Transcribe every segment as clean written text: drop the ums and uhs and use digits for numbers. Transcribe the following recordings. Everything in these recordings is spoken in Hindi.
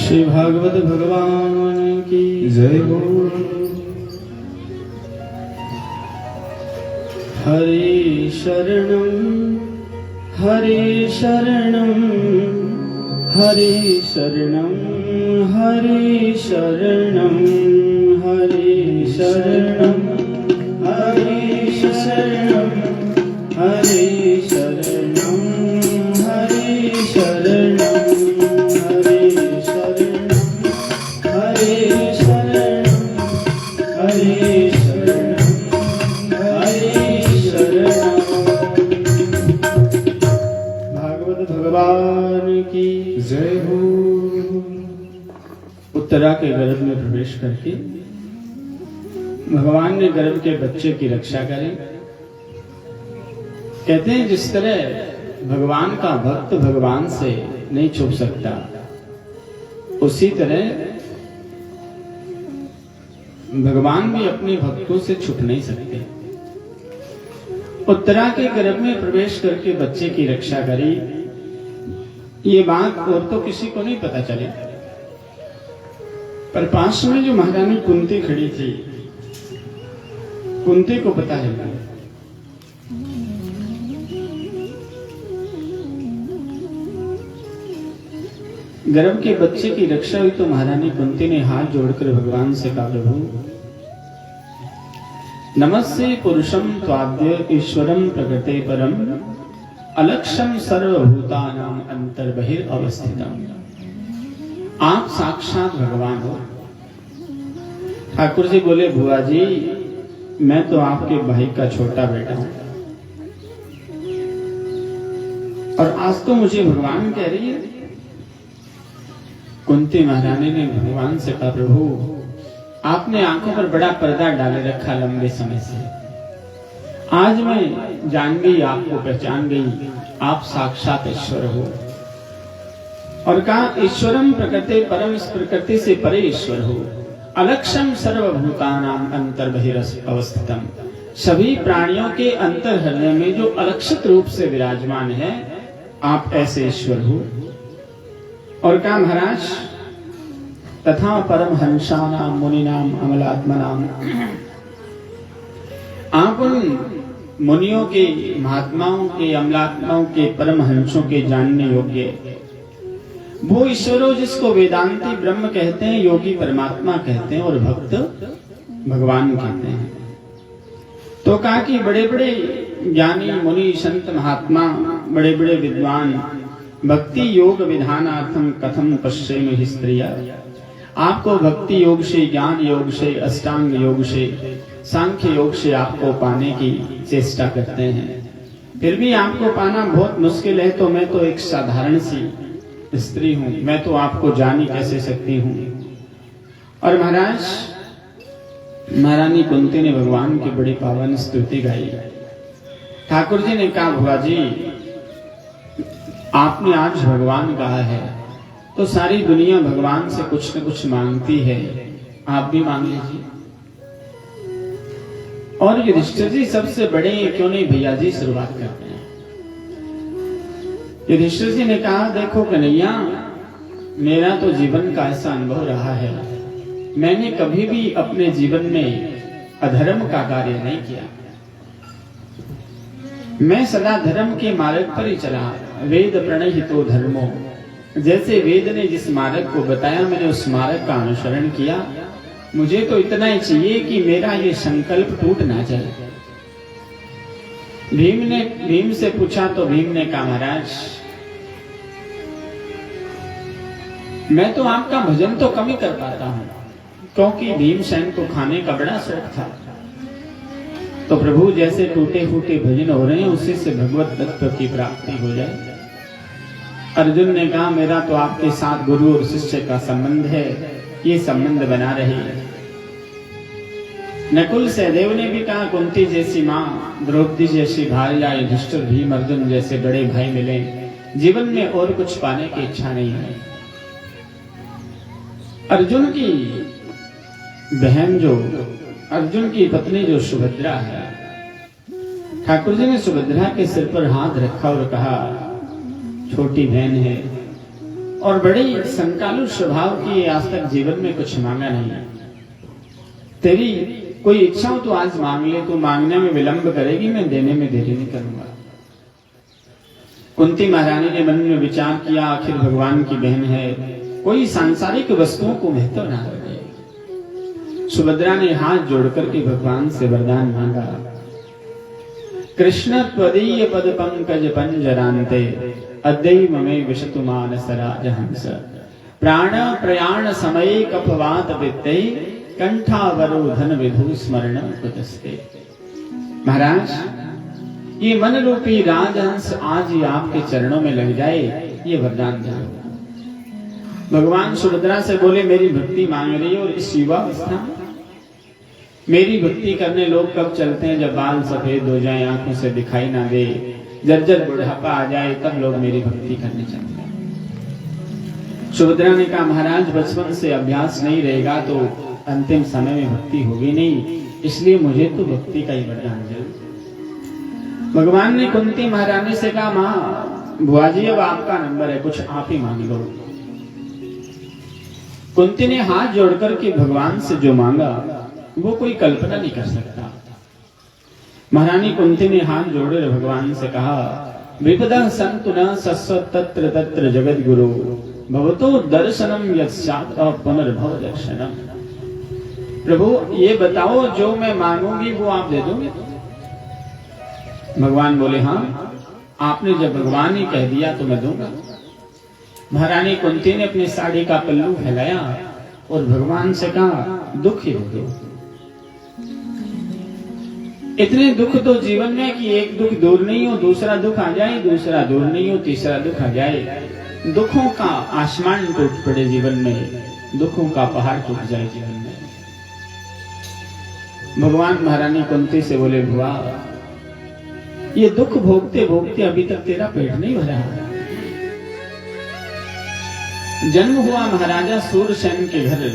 श्री भागवत भगवान की जय हो। हरि शरणं हरि शरणं हरि शरणं हरि शरणं हरि शरणं हरि शरणं हरि शरणं हरि शरणं भगवान की जय हो। उत्तरा के गर्भ में प्रवेश करके भगवान ने गर्भ के बच्चे की रक्षा करी। कहते हैं जिस तरह भगवान का भक्त भगवान से नहीं छुप सकता, उसी तरह भगवान भी अपने भक्तों से छुप नहीं सकते। उत्तरा के गर्भ में प्रवेश करके बच्चे की रक्षा करी। ये बात और तो किसी को नहीं पता चली, पर पास में जो महारानी कुंती खड़ी थी, कुंती को पता चला। गर्भ के बच्चे की रक्षा हुई तो महारानी कुंती ने हाथ जोड़कर भगवान से कहा, प्रभु नमस्ते पुरुषम त्वाद्य ईश्वरम प्रकृते परम अलक्षम सर्वभूतानाम अंतर्बहिर अवस्थितम। आप साक्षात भगवान हो। ठाकुर जी बोले, बुआ जी मैं तो आपके भाई का छोटा बेटा हूं, और आज तो मुझे भगवान कह रही है। कुंती महारानी ने भगवान से कहा, प्रभु आपने आंखों पर बड़ा पर्दा डाले रखा लंबे समय से, आज मैं जान गई, आपको पहचान गई, आप साक्षात ईश्वर हो। और कहा ईश्वरम प्रकृते परम, इस प्रकृति से परे ईश्वर हो। अलक्षम सर्वभूतानाम अंतर्बहिर अवस्थितम, सभी प्राणियों के अंतर हृदय में जो अलक्षित रूप से विराजमान है, आप ऐसे ईश्वर हो। और कहा महाराज तथा परम हंसानाम मुनिनाम अमलात्मनाम, आप उन मुनियों के, महात्माओं के, अमलात्माओं के, परम हंसों के जानने योग्य वो ईश्वर हो जिसको वेदांती ब्रह्म कहते हैं, योगी परमात्मा कहते हैं, और भक्त भगवान कहते हैं। तो कहा कि बड़े बड़े ज्ञानी मुनि संत महात्मा, बड़े बड़े विद्वान भक्ति योग विधानार्थम कथम पश्चिम ही स्त्रिया, आपको भक्ति योग से, ज्ञान योग से, अष्टांग योग से, सांख्य योग से आपको पाने की चेष्टा करते हैं, फिर भी आपको पाना बहुत मुश्किल है। तो मैं तो एक साधारण सी स्त्री हूं, मैं तो आपको जान ही कैसे सकती हूं। और महाराज महारानी कुंती ने भगवान की बड़ी पावन स्तुति गाई। ठाकुर जी ने कहा, भुआ जी आपने आज भगवान कहा है तो सारी दुनिया भगवान से कुछ न कुछ मांगती है, आप भी मांग लीजिए। और युधिष्ठिर जी सबसे बड़े, क्यों नहीं भैया जी शुरुआत करते हैं। युधिष्ठिर जी ने कहा, देखो कन्हैया मेरा तो जीवन का ऐसा अनुभव रहा है, मैंने कभी भी अपने जीवन में अधर्म का कार्य नहीं किया। मैं सदा धर्म के मार्ग पर ही चला। वेद प्रणहितो धर्मो, जैसे वेद ने जिस मार्ग को बताया मैंने उस मार्ग का अनुसरण किया। मुझे तो इतना ही चाहिए कि मेरा ये संकल्प टूट ना जाए। भीम से पूछा तो भीम ने कहा, महाराज मैं तो आपका भजन तो कम ही कर पाता हूं, क्योंकि भीमसेन को खाने का बड़ा शौक था। तो प्रभु जैसे टूटे फूटे भजन हो रहे हैं, उसी से भगवत तत्व की प्राप्ति हो जाए। अर्जुन ने कहा, मेरा तो आपके साथ गुरु और शिष्य का संबंध है, ये संबंध बना रहे। नकुल सहदेव ने भी कहा, कुंती जैसी माँ, द्रौपदी जैसी भार्या, युधिष्ठिर भीम अर्जुन जैसे बड़े भाई मिले, जीवन में और कुछ पाने की इच्छा नहीं है। अर्जुन की बहन जो, अर्जुन की पत्नी जो सुभद्रा है, ठाकुर जी ने सुभद्रा के सिर पर हाथ रखा और कहा, छोटी बहन है, और बड़ी संकालु स्वभाव की, आज तक जीवन में कुछ मांगा नहीं। तेरी कोई इच्छा हो तो आज मांग ले, तो मांगने में विलंब करेगी, मैं देने में देरी नहीं करूंगा। कुंती महारानी ने मन में विचार किया, आखिर भगवान की बहन है, कोई सांसारिक वस्तुओं को महत्व ना दे। सुभद्रा ने हाथ जोड़कर के भगवान से वरदान मांगा, कृष्ण त्वदीय पद पंकज पंजरान्ते अद्यै ममे विशतु मानस राजहंस प्राण प्रयाण समय कफवात वित्ते कंठावरोधन विधु स्मरण कुतस्ते। महाराज, ये मन रूपी राजहंस आज ही आपके चरणों में लग जाए, ये वरदान दे। भगवान सुभद्रा से बोले, मेरी भक्ति मांग रही है, और इस युवावस्था मेरी भक्ति करने लोग कब चलते हैं? जब बाल सफेद हो जाए, आंखों से दिखाई ना दे, जर्जर बुढ़ापा आ जाए, तब लोग मेरी भक्ति करने चलते हैं। सुभद्रा ने कहा, महाराज बचपन से अभ्यास नहीं रहेगा तो अंतिम समय में भक्ति होगी नहीं, इसलिए मुझे तो भक्ति का ही वरदान दे। भगवान ने कुंती महारानी से कहा, माँ बुआ जी अब आपका नंबर है, कुछ आप ही मांग लो। कुंती ने हाथ जोड़कर के भगवान से जो मांगा वो कोई कल्पना नहीं कर सकता। महारानी कुंती ने हाथ जोड़े भगवान से कहा, विपदा संतु न सस्व तत्र तत्र जगत गुरु भवतो दर्शनम यस्यात् पुनर्भव दर्शनम। प्रभु ये बताओ, जो मैं मांगूंगी वो आप दे दोगे? भगवान बोले, हाँ, आपने जब भगवान ही कह दिया तो मैं दूंगा। महारानी कुंती ने अपनी साड़ी का पल्लू फैलाया और भगवान से कहा, दुख ही दो। इतने दुख तो जीवन में कि एक दुख दूर नहीं हो, दूसरा दुख आ जाए, दूसरा दूर नहीं हो, तीसरा दुख आ जाए। दुखों का आसमान टूट पड़े जीवन में, दुखों का पहाड़ टूट जाए जीवन में। भगवान महारानी कुंती से बोले, बुआ ये दुख भोगते भोगते अभी तक तेरा पेट नहीं भरा। जन्म हुआ महाराजा सूरसेन के घर,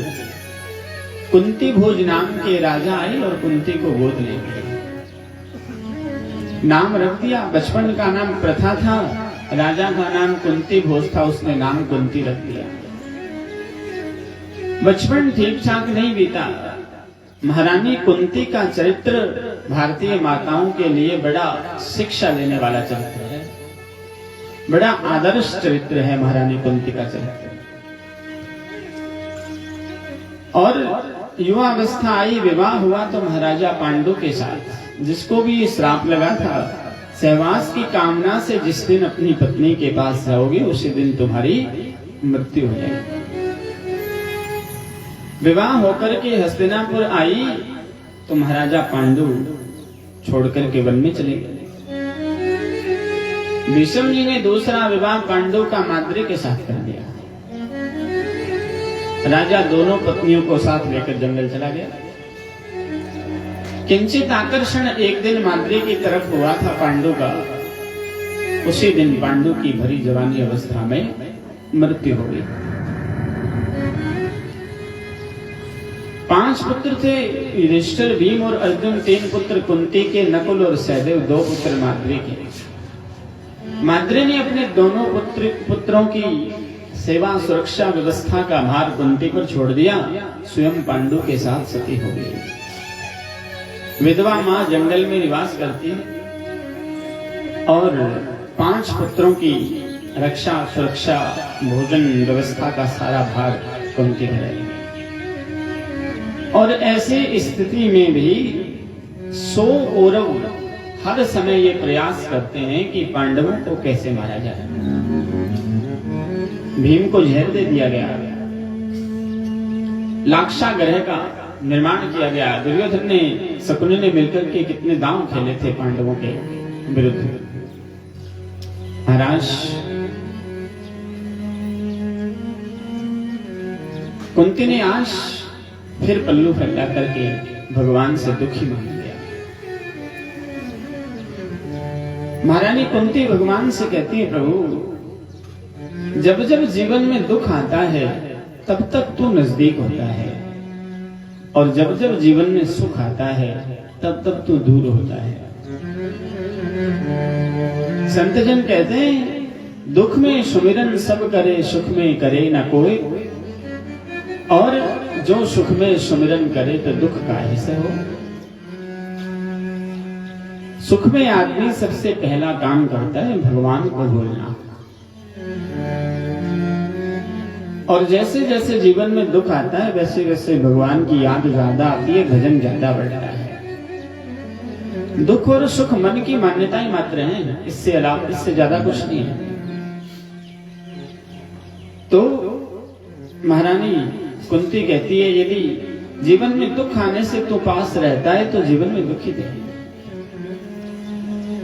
कुंती भोज नाम के राजा आए और कुंती को गोद ले गए, नाम रख दिया। बचपन का नाम प्रथा था, राजा का नाम कुंती भोज था, उसने नाम कुंती रख दिया। बचपन ठीक ठाक नहीं बीता। महारानी कुंती का चरित्र भारतीय माताओं के लिए बड़ा शिक्षा लेने वाला चरित्र है, बड़ा आदर्श चरित्र है महारानी कुंती का चरित्र। और युवावस्था आई, विवाह हुआ तो महाराजा पांडु के साथ, जिसको भी ये श्राप लगा था, सहवास की कामना से जिस दिन अपनी पत्नी के पास रहोगे उसी दिन तुम्हारी मृत्यु हो जाएगी। विवाह होकर के हस्तिनापुर आई तो महाराजा पांडु छोड़कर के वन में चले गए। भीष्म जी ने दूसरा विवाह पांडु का माद्री के साथ कर दिया। राजा दोनों पत्नियों को साथ लेकर जंगल चला गया। किंचित आकर्षण एक दिन माद्री की तरफ हुआ था पांडु का, उसी दिन पांडु की भरी जवानी अवस्था में मृत्यु हो गई। 5 पुत्र थे, युधिष्ठिर, भीम और अर्जुन 3 पुत्र कुंती के, नकुल और सहदेव 2 पुत्र माद्री के। माद्री ने अपने दोनों पुत्रों की सेवा सुरक्षा व्यवस्था का भार कुंती पर छोड़ दिया, स्वयं पांडु के साथ सती हो गई। विधवा मां जंगल में निवास करती है और 5 पुत्रों की रक्षा सुरक्षा भोजन व्यवस्था का सारा भार कुंती पर है। और ऐसी स्थिति में भी 100 कौरव हर समय ये प्रयास करते हैं कि पांडवों को कैसे मारा जाए। भीम को जहर दे दिया गया, लाक्षागृह का निर्माण किया गया। दुर्योधन ने, शकुनी ने मिलकर के कितने दांव खेले थे पांडवों के विरुद्ध। महाराज कुंती ने आज फिर पल्लू फैला करके भगवान से दुखी मांग लिया। महारानी कुंती भगवान से कहती है, प्रभु जब जब जीवन में दुख आता है तब तक तू नजदीक होता है, और जब जब जीवन में सुख आता है तब तब तू दूर होता है। संतजन कहते हैं दुख में सुमिरन सब करे, सुख में करे न कोई। और जो सुख में सुमिरन करे तो दुख काहे से हो। सुख में आदमी सबसे पहला काम करता है भगवान को भूलना। और जैसे जैसे जीवन में दुख आता है वैसे वैसे भगवान की याद ज्यादा आती है, भजन ज्यादा बढ़ता है। दुख और सुख मन की मान्यताएं मात्र हैं, इससे अलावा इससे ज्यादा कुछ नहीं है। तो महारानी कुंती कहती है यदि जीवन में दुख आने से तो पास रहता है तो जीवन में दुख ही दे।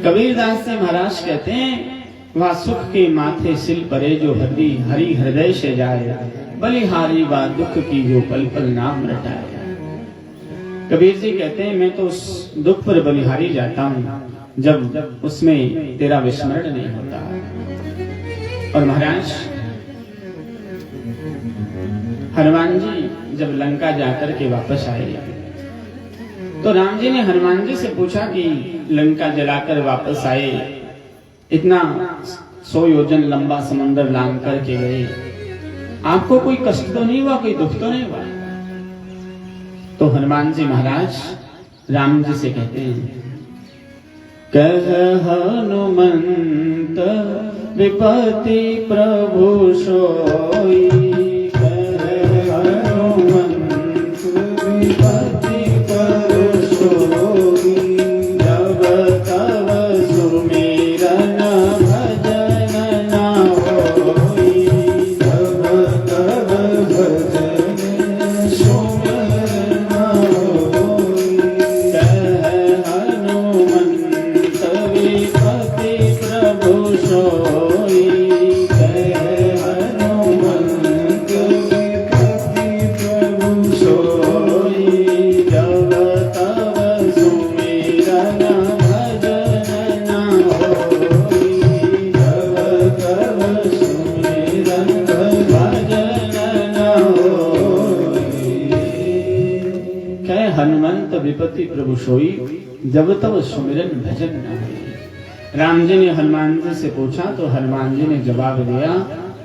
कबीरदास जी महाराज कहते हैं वह सुख के माथे सिल परे जो हरि हृदय से जाए, बलिहारी व दुख की जो पल पल नाम रटाए। कबीर जी कहते हैं मैं तो उस दुख पर बलिहारी जाता हूं जब उसमें तेरा विस्मरण नहीं होता। और महाराज हनुमान जी जब लंका जाकर के वापस आए तो राम जी ने हनुमान जी से पूछा कि लंका जलाकर वापस आए, इतना 100 योजन लंबा समंदर लांग करके गए, आपको कोई कष्ट तो नहीं हुआ, कोई दुख तो नहीं हुआ? तो हनुमान जी महाराज राम जी से कहते हैं कह हनुमंत विपत्ति प्रभु सोई, कह हनुमंत विपत्ति प्रभु सोई, जब तब सुमिरन भजन न होई, जब तब भजन सुमिरन होई, कह हनुमंत विपत्ति प्रभु सोई, कह हनुमंत विपत्ति प्रभु सोई, जब तब सुमिरन भजन न होई, जब तब सुमिरन भजन न होई, कह हनुमंत विपत्ति प्रभु सोई, जब तब सुमिरन भजन न होई। राम जी ने हनुमान जी से पूछा तो हनुमान जी ने जवाब दिया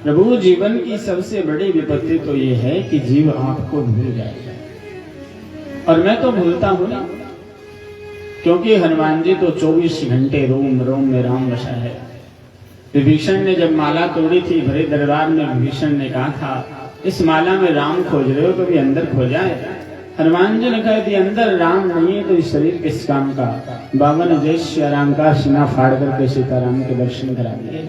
प्रभु जीवन की सबसे बड़ी विपत्ति तो ये है कि जीव आपको भूल जाएगा, और मैं तो भूलता हूं ना, क्योंकि हनुमान जी तो 24 घंटे रोम रोम में राम बसा है। विभीषण ने जब माला तोड़ी थी भरे दरबार में, विभीषण ने कहा था इस माला में राम खोज रहे हो, कभी अंदर खो जाए। हनुमान जी ने कहा यदि अंदर राम नहीं है तो इस शरीर किस काम का। 52 जय राम का सीना फाड़ करके सीताराम के दर्शन करा दिए।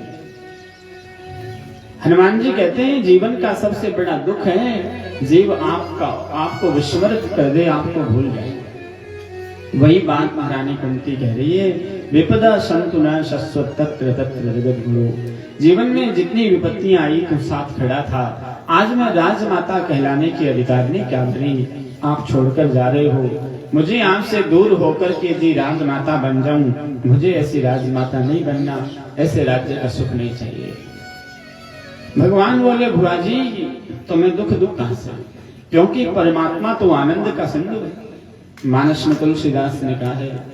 हनुमान जी कहते हैं जीवन का सबसे बड़ा दुख है जीव आपको विस्मृत कर दे, आपको भूल जाए। वही बात महारानी कुंती कह रही है विपदा संतु न शश्वत तत्र तत्र जगत गुरु। जीवन में जितनी विपत्तियां आई तो साथ खड़ा था। आज मैं राजमाता कहलाने के अधिकार नहीं, क्या नहीं आप छोड़कर जा रहे हो, मुझे आपसे दूर होकर के यदि राजमाता बन जाऊं, मुझे ऐसी राजमाता नहीं बनना, ऐसे राज्य का सुख नहीं चाहिए। भगवान बोले भुआ जी तुम्हें दुख कहां से, क्योंकि परमात्मा तो आनंद का सिंधु है। मानस में तुलसीदास ने कहा है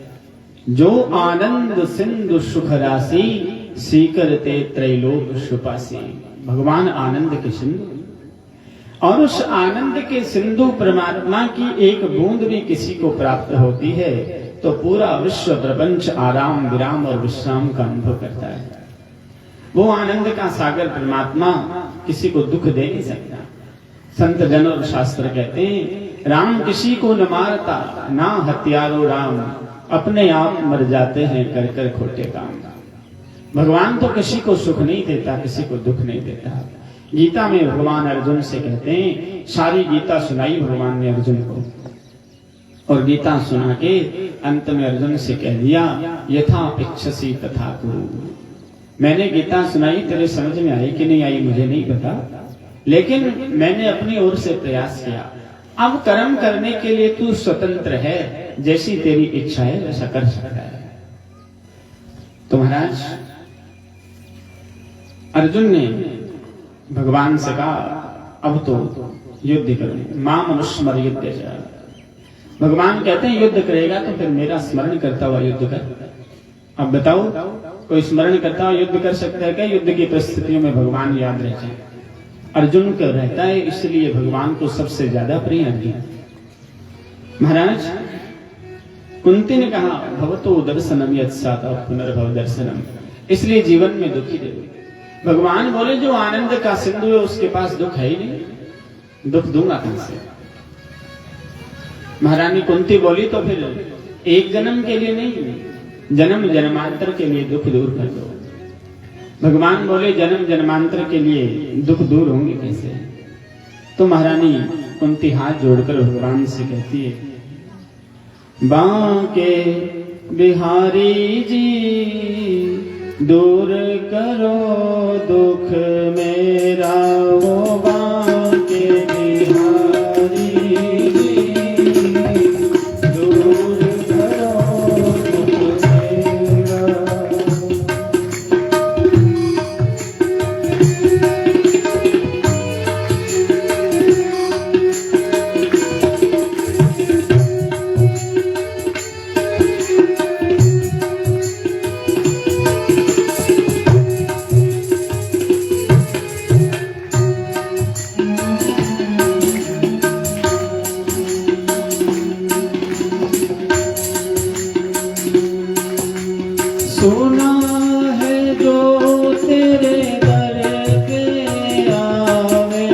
जो आनंद सिंधु सुख राशि सीकरते त्रैलोक सुपासी। भगवान आनंद के सिंधु, और उस आनंद के सिंधु परमात्मा की एक बूंद भी किसी को प्राप्त होती है तो पूरा विश्व प्रपंच आराम विराम और विश्राम का अनुभव करता है। वो आनंद का सागर परमात्मा किसी को दुख दे नहीं सकता। संत जन और शास्त्र कहते हैं राम किसी को न मारता ना हत्यारो राम, अपने आप मर जाते हैं कर कर खोटे काम। भगवान तो किसी को सुख नहीं देता, किसी को दुख नहीं देता। गीता में भगवान अर्जुन से कहते हैं, सारी गीता सुनाई भगवान ने अर्जुन को, और गीता सुना के अंत में अर्जुन से कह दिया यथा इच्छसी तथा कुरु। मैंने गीता सुनाई, तेरे समझ में आई कि नहीं आई मुझे नहीं पता, लेकिन मैंने अपनी ओर से प्रयास किया। अब कर्म करने के लिए तू स्वतंत्र है, जैसी तेरी इच्छा है वैसा कर सकता है। तो महाराज अर्जुन ने भगवान से कहा अब तो युद्ध करो, मां मनुष्य युद्ध। भगवान कहते हैं युद्ध करेगा तो फिर मेरा स्मरण करता हुआ युद्ध कर। अब बताओ कोई स्मरण करता हो युद्ध कर सकता है क्या? युद्ध की परिस्थितियों में भगवान याद रह जाए। अर्जुन को रहता है, इसलिए भगवान को सबसे ज्यादा प्रिय अर्जुन। महाराज कुंती ने कहा भवतो दर्शनम यत्सात पुनर्भव दर्शनम, इसलिए जीवन में दुखी रहे। भगवान बोले जो आनंद का सिंधु है उसके पास दुख है ही नहीं, दुख दूंगा कहां से? महारानी कुंती बोली तो फिर एक जन्म के लिए नहीं, जन्म जन्मांतर के लिए दुख दूर कर दो। भगवान बोले जन्म जन्मांतर के लिए दुख दूर होंगे कैसे? तो महारानी कुंती हाथ जोड़कर भगवान से कहती है बांके बिहारी जी दूर करो दुख मेरा, वो बांके बिहारी जी दूर करो दुख मेरा। सुना है जो तेरे दर पे आवे,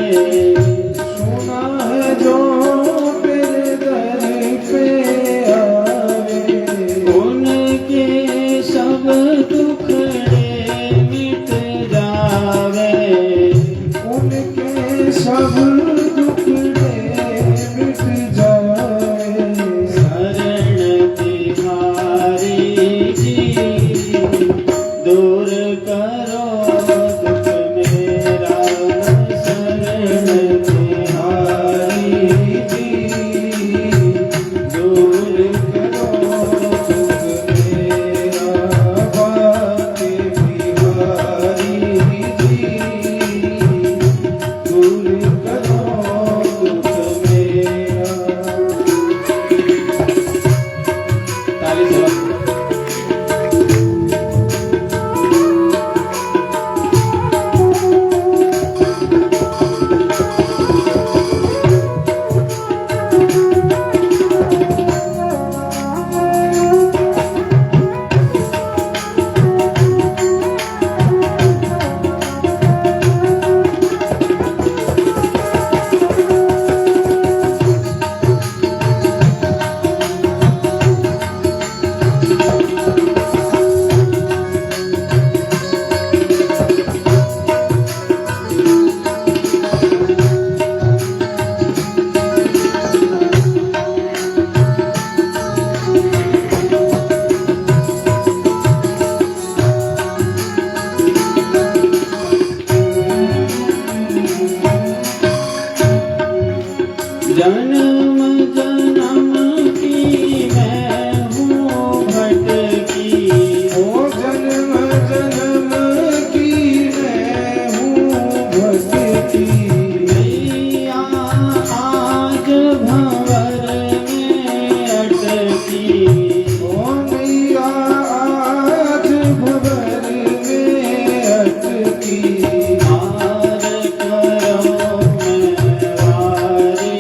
सुना है जो तेरे दर पे आवे, उनके सब दुखड़े मिट जावे, उनके सब दुखड़े मिट जावे। शरण बिहारी दूर करो दुख मेरा, शरण बिहारी जी दूर करो दुख मेरा, बांके बिहारी जी दूर करो दुख मेरा। ताली से जन्म जन्म की मैं हूँ भटकी, ओ जन्म जन्म की मैं हूँ भटकी, मैया आज भंवर में अटकी, ओ मैया आज भंवर में अटकी। हार करो मैं वारी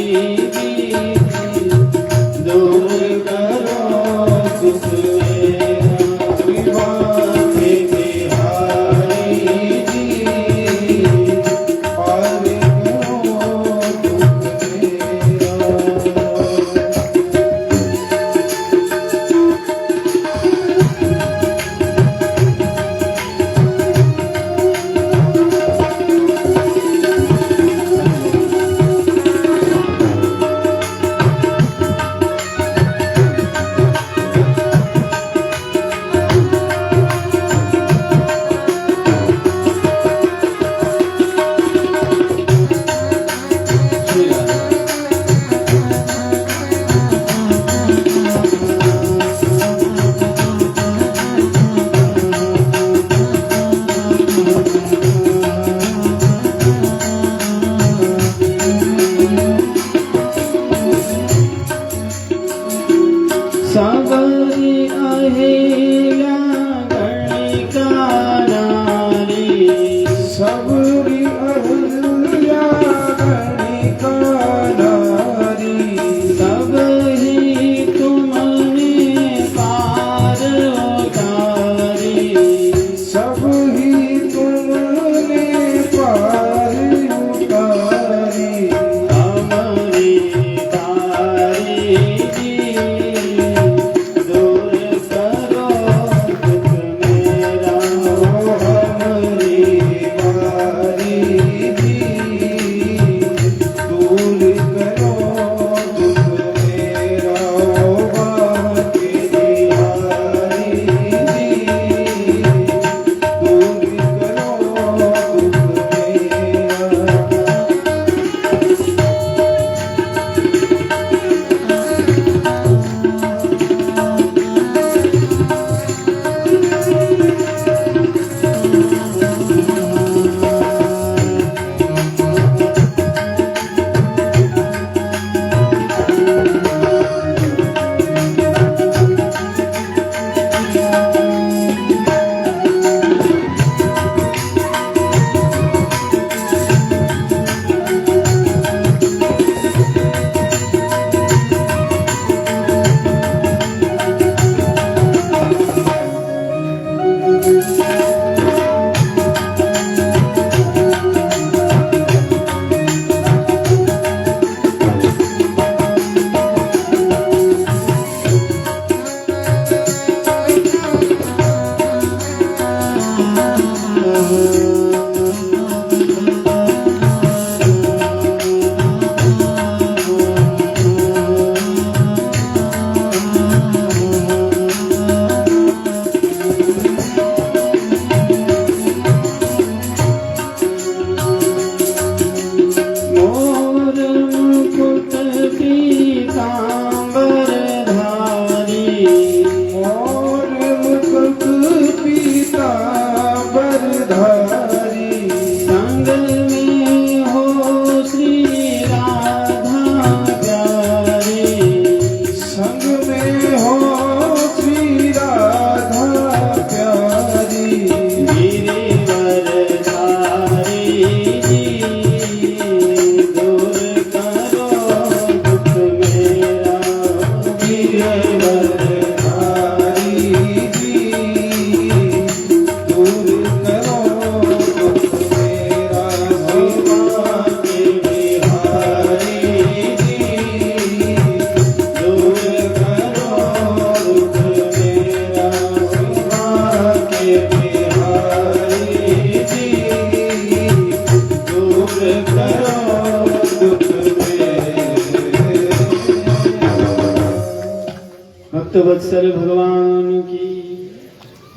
वत्सल भगवान की।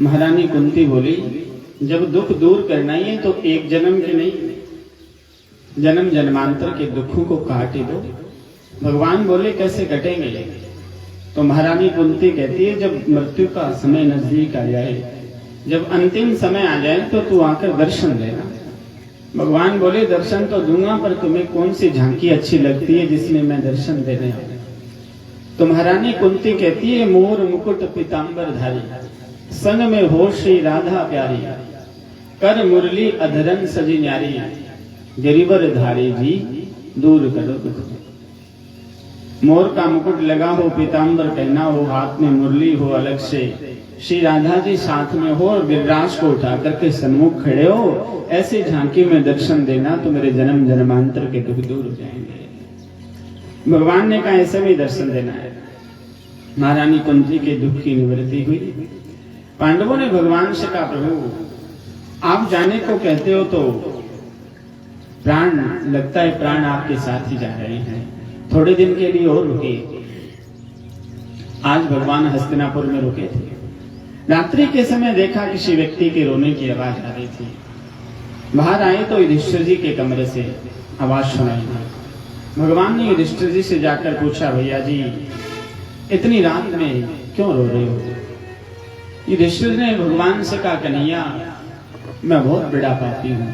महारानी कुंती बोली, जब दुख दूर करना ही है तो एक जन्म के नहीं, जन्म जन्मांतर के दुखों को काट ही दो। भगवान बोले, कैसे कटेंगे? तो महारानी कुंती कहती है, जब मृत्यु का समय नजदीक आ जाए, जब अंतिम समय आ जाए तो तू आकर दर्शन देना। भगवान बोले, दर्शन तो दूंगा, पर तुम्हें कौन सी झांकी अच्छी लगती है जिसमें मैं दर्शन देने आऊं? तो महारानी कुंती कहती है, मोर मुकुट पीतांबर धारी, संग में हो श्री राधा प्यारी, कर मुरली अधरन सजी न्यारी, गिरिवर धारी जी दूर करो दुख। मोर का मुकुट लगा हो, पीतांबर पहना हो, हाथ में मुरली हो, अलग से श्री राधा जी साथ में हो और गिरिराज को उठा करके सन्मुख खड़े हो, ऐसी झांकी में दर्शन देना तो मेरे जन्म जन्मांतर के दुख दूर हो जाएंगे। भगवान ने कहा, ऐसे में दर्शन देना है। महारानी कुंती के दुख की निवृत्ति हुई। पांडवों ने भगवान से कहा, प्रभु आप जाने को कहते हो तो प्राण लगता है, प्राण आपके साथ ही जा रहे हैं, थोड़े दिन के लिए और रुके। आज भगवान हस्तिनापुर में रुके थे। रात्रि के समय देखा किसी व्यक्ति के रोने की आवाज आ रही थी। बाहर आए तो युधिष्ठिर जी के कमरे से आवाज सुनाई दी। भगवान ने युधिष्ठिर जी से जाकर पूछा, भैया जी इतनी रात में क्यों रो रहे हो? युधिष्ठिर ने भगवान से कहा, कन्हैया मैं बहुत बड़ा पापी हूं,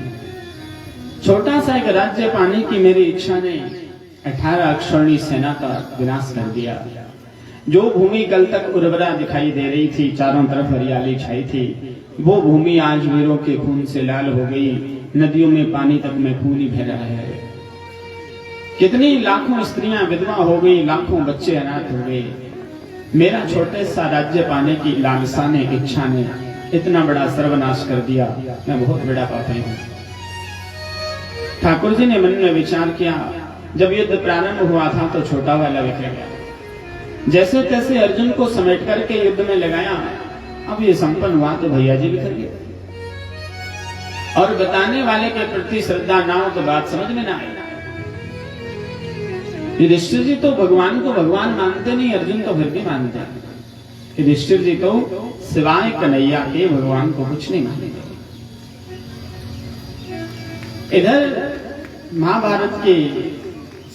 छोटा सा एक राज्य पाने की मेरी इच्छा ने 18 अक्षौणी सेना का विनाश कर दिया। जो भूमि कल तक उर्वरा दिखाई दे रही थी, चारों तरफ हरियाली छाई थी, वो भूमि आज वीरों के खून से लाल हो गई। नदियों में पानी तक में खून ही बह रहा है। कितनी लाखों स्त्रियां विधवा हो गई, लाखों बच्चे अनाथ हो गए। मेरा छोटे सा राज्य पाने की लालसा ने, इच्छा ने इतना बड़ा सर्वनाश कर दिया। मैं बहुत बड़ा पापी हूं। ठाकुर जी ने मन में विचार किया, जब युद्ध प्रारंभ हुआ था तो छोटा वाला बिखर गया। जैसे तैसे अर्जुन को समेट करके युद्ध में लगाया। अब ये संपन्न हुआ तो भैया जी बिखर गए। और बताने वाले के प्रति श्रद्धा ना हो तो बात समझ में ना आए। युधिष्ठिर जी तो भगवान को भगवान मानते नहीं, अर्जुन तो फिर भी मानते हैं। युधिष्ठिर जी तो सिवाय कन्हैया के भगवान को कुछ नहीं मानते। इधर महाभारत के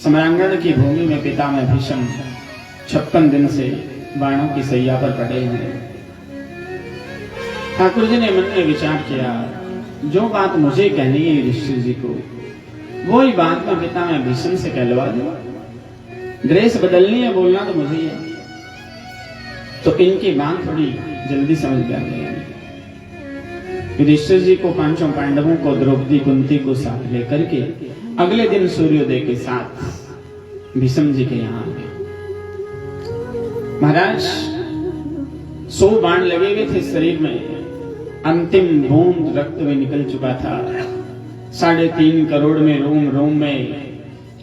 समरांगण की भूमि में पितामह भीष्म 56 दिन से बाणों की सैया पर पड़े हैं। ठाकुर जी ने मन में विचार किया, जो बात मुझे कहनी है युधिष्ठिर जी को, वही बात मैं पितामह भीष्म से कहलवा दूं। ड्रेस बदलनी है, बोलना तो मुझे ही है। तो इनकी बात थोड़ी जल्दी समझ में आ गई। युधिष्ठिर जी को, पांचों पांडवों को, द्रौपदी कुंती को साथ लेकर के अगले दिन सूर्योदय के साथ भीष्म जी के यहाँ गए। महाराज 100 बाण लगे हुए थे शरीर में, अंतिम बूंद रक्त में निकल चुका था। 3.5 करोड़ में रोम रोम में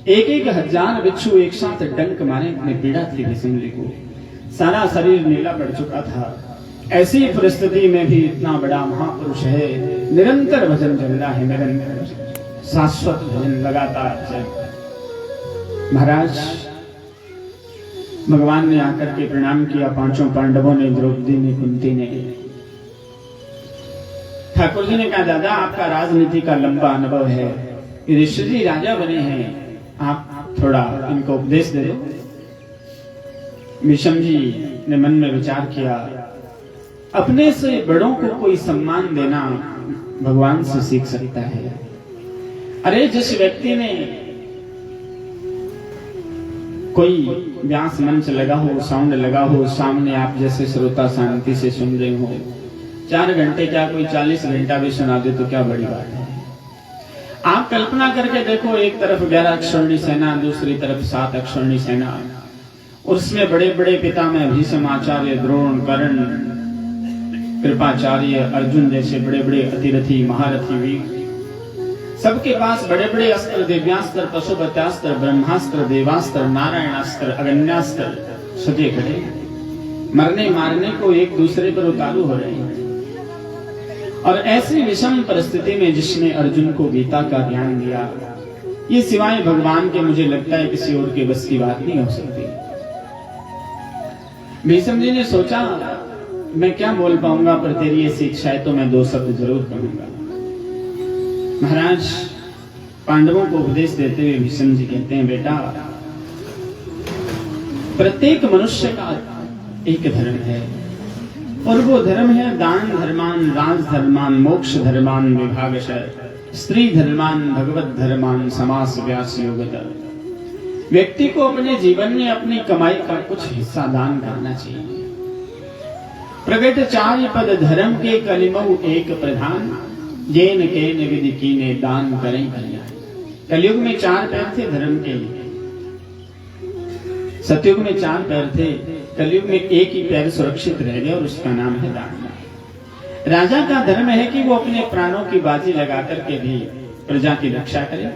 1,000 बिच्छू एक साथ डंक मारे। अपने पीड़ा थी भीष्म जी को, सारा शरीर नीला पड़ चुका था। ऐसी परिस्थिति में भी इतना बड़ा महापुरुष है, निरंतर भजन चल रहा है, निरंतर शाश्वत भजन लगातार चल। महाराज भगवान ने आकर के प्रणाम किया। पांचों पांडवों ने, द्रौपदी ने, कुंती ने। ठाकुर जी ने कहा, दादा आपका राजनीति का लंबा अनुभव है, युधिष्ठिर जी राजा बने हैं, आप थोड़ा इनको उपदेश दे दो। भीष्म जी ने मन में विचार किया, अपने से बड़ों को कोई सम्मान देना भगवान से सीख सकता है। अरे जिस व्यक्ति ने कोई व्यास मंच लगा हो, साउंड लगा हो, सामने आप जैसे श्रोता शांति से सुन रहे हो, 4 घंटे क्या कोई 40 घंटा भी सुना दे तो क्या बड़ी बात है। आप कल्पना करके देखो, एक तरफ 11 अक्षौणी सेना, दूसरी तरफ 7 अक्षौणी सेना, उसमें बड़े बड़े पितामह भीष्म, आचार्य, द्रोण, कर्ण, कृपाचार्य, अर्जुन जैसे बड़े बड़े अतिरथी महारथी वीर, सबके पास बड़े बड़े अस्त्र, दिव्यास्त्र, पशुपत्यास्त्र, ब्रह्मास्त्र, देवास्त्र, नारायणास्त्र, अगन्यास्त्र सजे खड़े, मरने मारने को एक दूसरे पर उतारू हो रहे हैं। और ऐसी विषम परिस्थिति में जिसने अर्जुन को गीता का ज्ञान दिया, ये सिवाय भगवान के मुझे लगता है किसी और के बस की बात नहीं हो सकती। भीष्म जी ने सोचा मैं क्या बोल पाऊंगा, पर तेरी ऐसी इच्छा है तो मैं 2 शब्द जरूर कहूंगा। महाराज पांडवों को उपदेश देते हुए भीष्म जी कहते हैं, बेटा प्रत्येक मनुष्य का एक धर्म है, और वो धर्म है दान धर्मान, राज धर्मान, मोक्ष धर्मान, विभागशः, स्त्री धर्मान, भगवत धर्मान, समास व्यास योगतः। व्यक्ति को अपने जीवन में अपनी कमाई का कुछ हिस्सा दान करना चाहिए। प्रगट 4 पद धर्म के कलिमऊ एक प्रधान, जेन केन विधि कीने दान करें कल्याण। कलयुग में 4 पैर थे धर्म के, सतयुग में 4 पैर थे, कलयुग में एक ही पैर सुरक्षित रह गया और उसका नाम है दान। राजा का धर्म है कि वो अपने प्राणों की बाजी लगा करके भी प्रजा की रक्षा करे।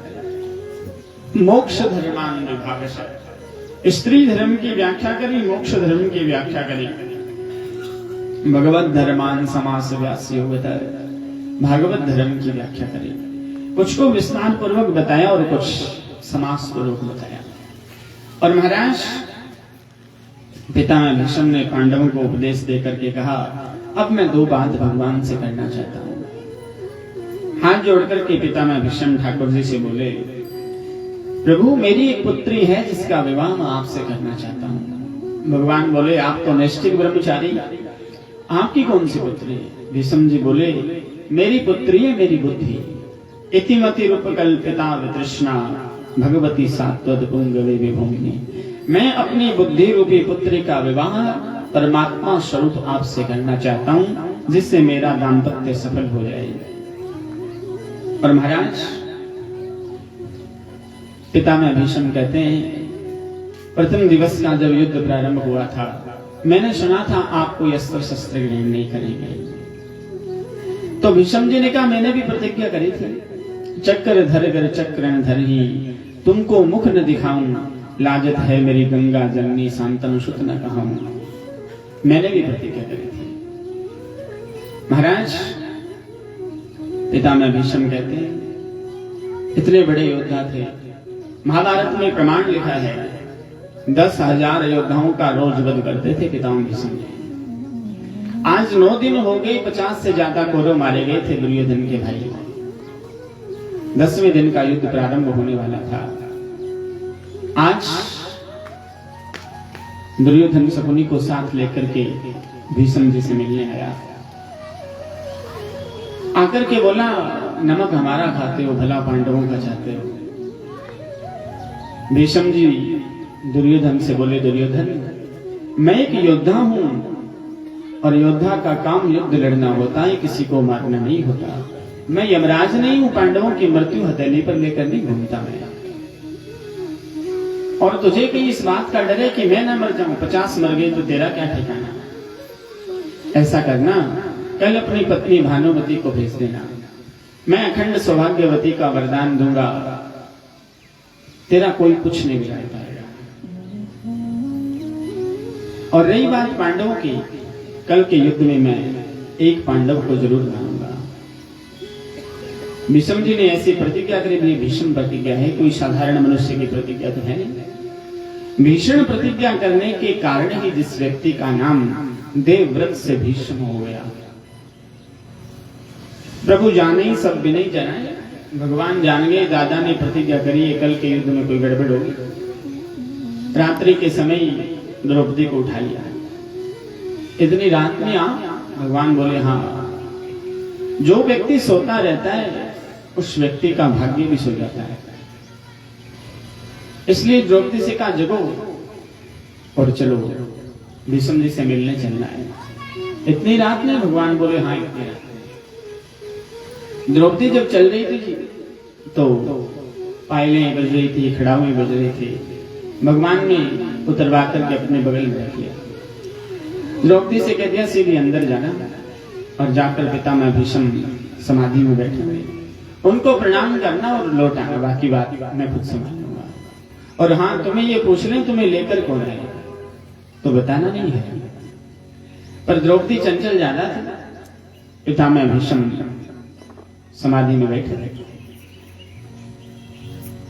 मोक्ष धर्मान विभागशः, स्त्री धर्म की व्याख्या करी, मोक्ष धर्म की व्याख्या करी। भगवत धर्मान समास व्यास योगतः, भागवत धर्म की व्याख्या करी। कुछ को विस्तार पूर्वक बताया और कुछ समास पूर्वक बताया। और महाराज पितामह भीष्म ने पांडवों को उपदेश देकर के कहा, अब मैं 2 बात भगवान से करना चाहता हूं। हाथ जोड़कर के पितामह भीष्म ठाकुर जी से बोले, प्रभु मेरी एक पुत्री है जिसका विवाह मैं आपसे करना चाहता हूं। भगवान बोले, आप तो नैष्ठिक ब्रह्मचारी, आपकी कौन सी पुत्री है? भीष्म जी बोले, मेरी पुत्री है मेरी बुद्धि। इतिमति रूप कल्पिता वितृष्णा, भगवती सात्वत पुंगवे विभूमिनी। मैं अपनी बुद्धि रूपी पुत्री का विवाह परमात्मा स्वरूप आपसे करना चाहता हूं, जिससे मेरा दाम्पत्य सफल हो जाए। और महाराज पितामह भीष्म कहते हैं, प्रथम दिवस का जब युद्ध प्रारंभ हुआ था, मैंने सुना था आप कोई अस्त्र शस्त्र ग्रहण नहीं करेंगे। तो भीष्म जी ने कहा, मैंने भी प्रतिज्ञा करी थी, चक्र धर कर चक्र धर ही, तुमको मुख न दिखाऊं, लाजत है मेरी गंगा जननी, शांतनु सुत न कहूं। मैंने भी प्रतिज्ञा करी थी। महाराज पितामह भीष्म कहते हैं, इतने बड़े योद्धा थे। महाभारत में प्रमाण लिखा है, 10,000 योद्धाओं का रोज वध करते थे पितामह भीष्म। आज 9 दिन हो गए, 50 से ज्यादा कौरव मारे गए थे दुर्योधन के भाई। 10वें दिन का युद्ध प्रारंभ होने वाला था। आज दुर्योधन शकुनी को साथ लेकर के भीष्म जी से मिलने आया। आकर के बोला, नमक हमारा खाते हो, भला पांडवों का चाहते हो। भीष्म जी दुर्योधन से बोले, दुर्योधन मैं एक योद्धा हूं, और योद्धा का काम युद्ध लड़ना होता है, किसी को मारना नहीं होता। मैं यमराज नहीं हूं, पांडवों की मृत्यु हथेली पर लेकर नहीं घूमता मैं। और तुझे कहीं इस बात का डर है कि मैं ना मर जाऊं, 50 मर गए तो तेरा क्या ठिकाना। ऐसा करना, कल अपनी पत्नी भानुमति को भेज देना, मैं अखंड सौभाग्यवती का वरदान दूंगा, तेरा कोई कुछ नहीं बिगाड़ पाएगा। और रही बात पांडवों की, कल के युद्ध में मैं एक पांडव को जरूर मारूंगा। भीष्म जी ने ऐसी प्रतिज्ञा करी। भीष्म प्रतिज्ञा है, कोई साधारण मनुष्य की प्रतिज्ञा तो है नहीं। भीषण प्रतिज्ञा करने के कारण ही जिस व्यक्ति का नाम देवव्रत से भीष्म हो गया। प्रभु जाने ही सब विनय जनाए, भगवान जान गए दादा ने प्रतिज्ञा करी है, कल के युद्ध में कोई गड़बड़ होगी। रात्रि के समय द्रौपदी को उठा लिया। इतनी रात में भगवान बोले, हाँ, जो व्यक्ति सोता रहता है उस व्यक्ति का भाग्य भी सो जाता है। इसलिए द्रौपदी से कहा, जगो और चलो, भीष्म जी से मिलने चलना है। इतनी रात में भगवान बोले, हाँ इतनी रात। द्रौपदी जब चल रही थी तो पायलें बज रही थी, खड़ाउं बज रहे थे। भगवान ने उतरवा करके अपने बगल में रख लिया। द्रौपदी से कह दिया, सीधे अंदर जाना, और जाकर पितामह भीष्म समाधि में बैठे हुए, उनको प्रणाम करना और लौट आना, बाकी बात मैं खुद संभाल लूंगा। और हाँ, तुम्हें ये पूछ लें तुम्हें लेकर कौन है तो बताना नहीं है। पर द्रौपदी चंचल ज्यादा था। पितामह भीष्म समाधि में बैठे थे।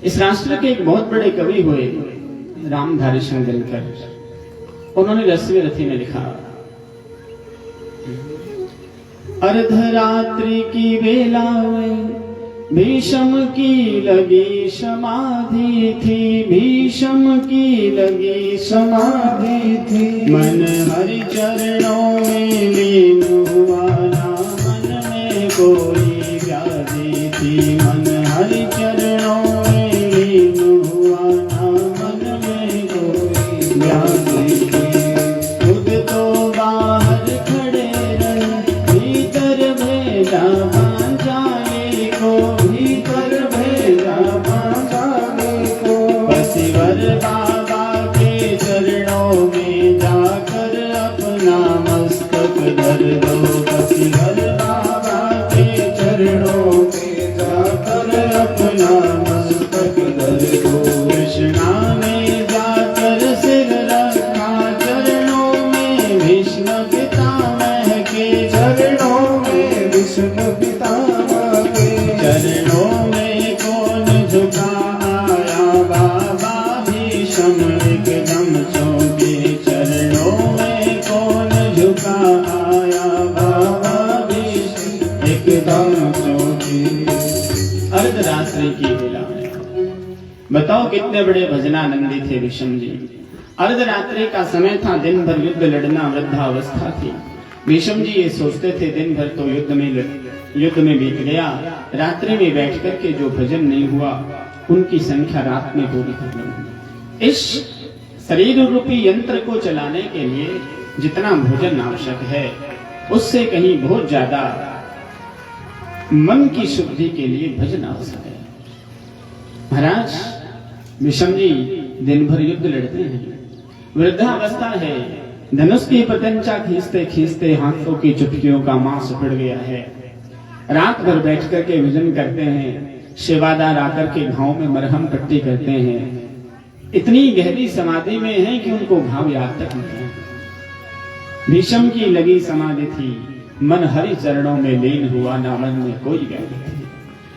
इस राष्ट्र के एक बहुत बड़े कवि हुए रामधारी सिंह दिनकर। उन्होंने रश्मि रथी में लिखा, अर्धरात्रि की वेला में भीष्म की लगी समाधि थी, भीष्म की लगी समाधि थी। मन हरि चरणों में लीन हुआ ना मन में कोई व्याधि थी। मन हरि चरणों में लीन हुआ ना मन में कोई व्याधि थी। खुद तो बाहर खड़े रहे, भीतर भेजा पांचाली को, भीतर भेजा पांचाली को। पतिवर बाबा के चरणों में जाकर अपना मस्तक धर दो, पतिवर बाबा के चरणों में जाकर अपना मस्तक धर दो। कृष्णा में जाकर सिर रखा चरणों में, भीष्म पितामह के चरणों में, भीष्म पितामह के चरणों में कौन झुका आया, बाबा भीष्म एकदम चौंके। चरणों में कौन झुका आया, बाबा भीष्म एकदम चौंके। अर्धरात्रि की वेला में बताओ कितने बड़े भजनानंदी थे भीष्म जी। अर्धरात्रि का समय था, दिन भर युद्ध लड़ना वृद्धावस्था थी। भीष्म जी ये सोचते थे दिन भर तो युद्ध में बीत गया, रात्रि में बैठ कर के जो भजन नहीं हुआ उनकी संख्या रात में पूरी कर लूंगी। इस शरीर रूपी यंत्र को चलाने के लिए जितना भोजन आवश्यक है उससे कहीं बहुत ज्यादा मन की शुद्धि के लिए भजन आवश्यक है। महाराज भीष्म जी दिन भर युद्ध लड़ते हैं, वृद्धावस्था है, धनुष की पतंचा खींचते खींचते हाथों की चुटकियों का मांस उखड़ गया है। रात भर बैठ कर के भजन करते हैं, सेवादार आकर के घाव में मरहम पट्टी करते हैं। इतनी गहरी समाधि में है कि उनको घाव याद तक नहीं है। भीष्म की लगी समाधि थी, मन हरि चरणों में लीन हुआ, ना मन में कोई व्याधि थी।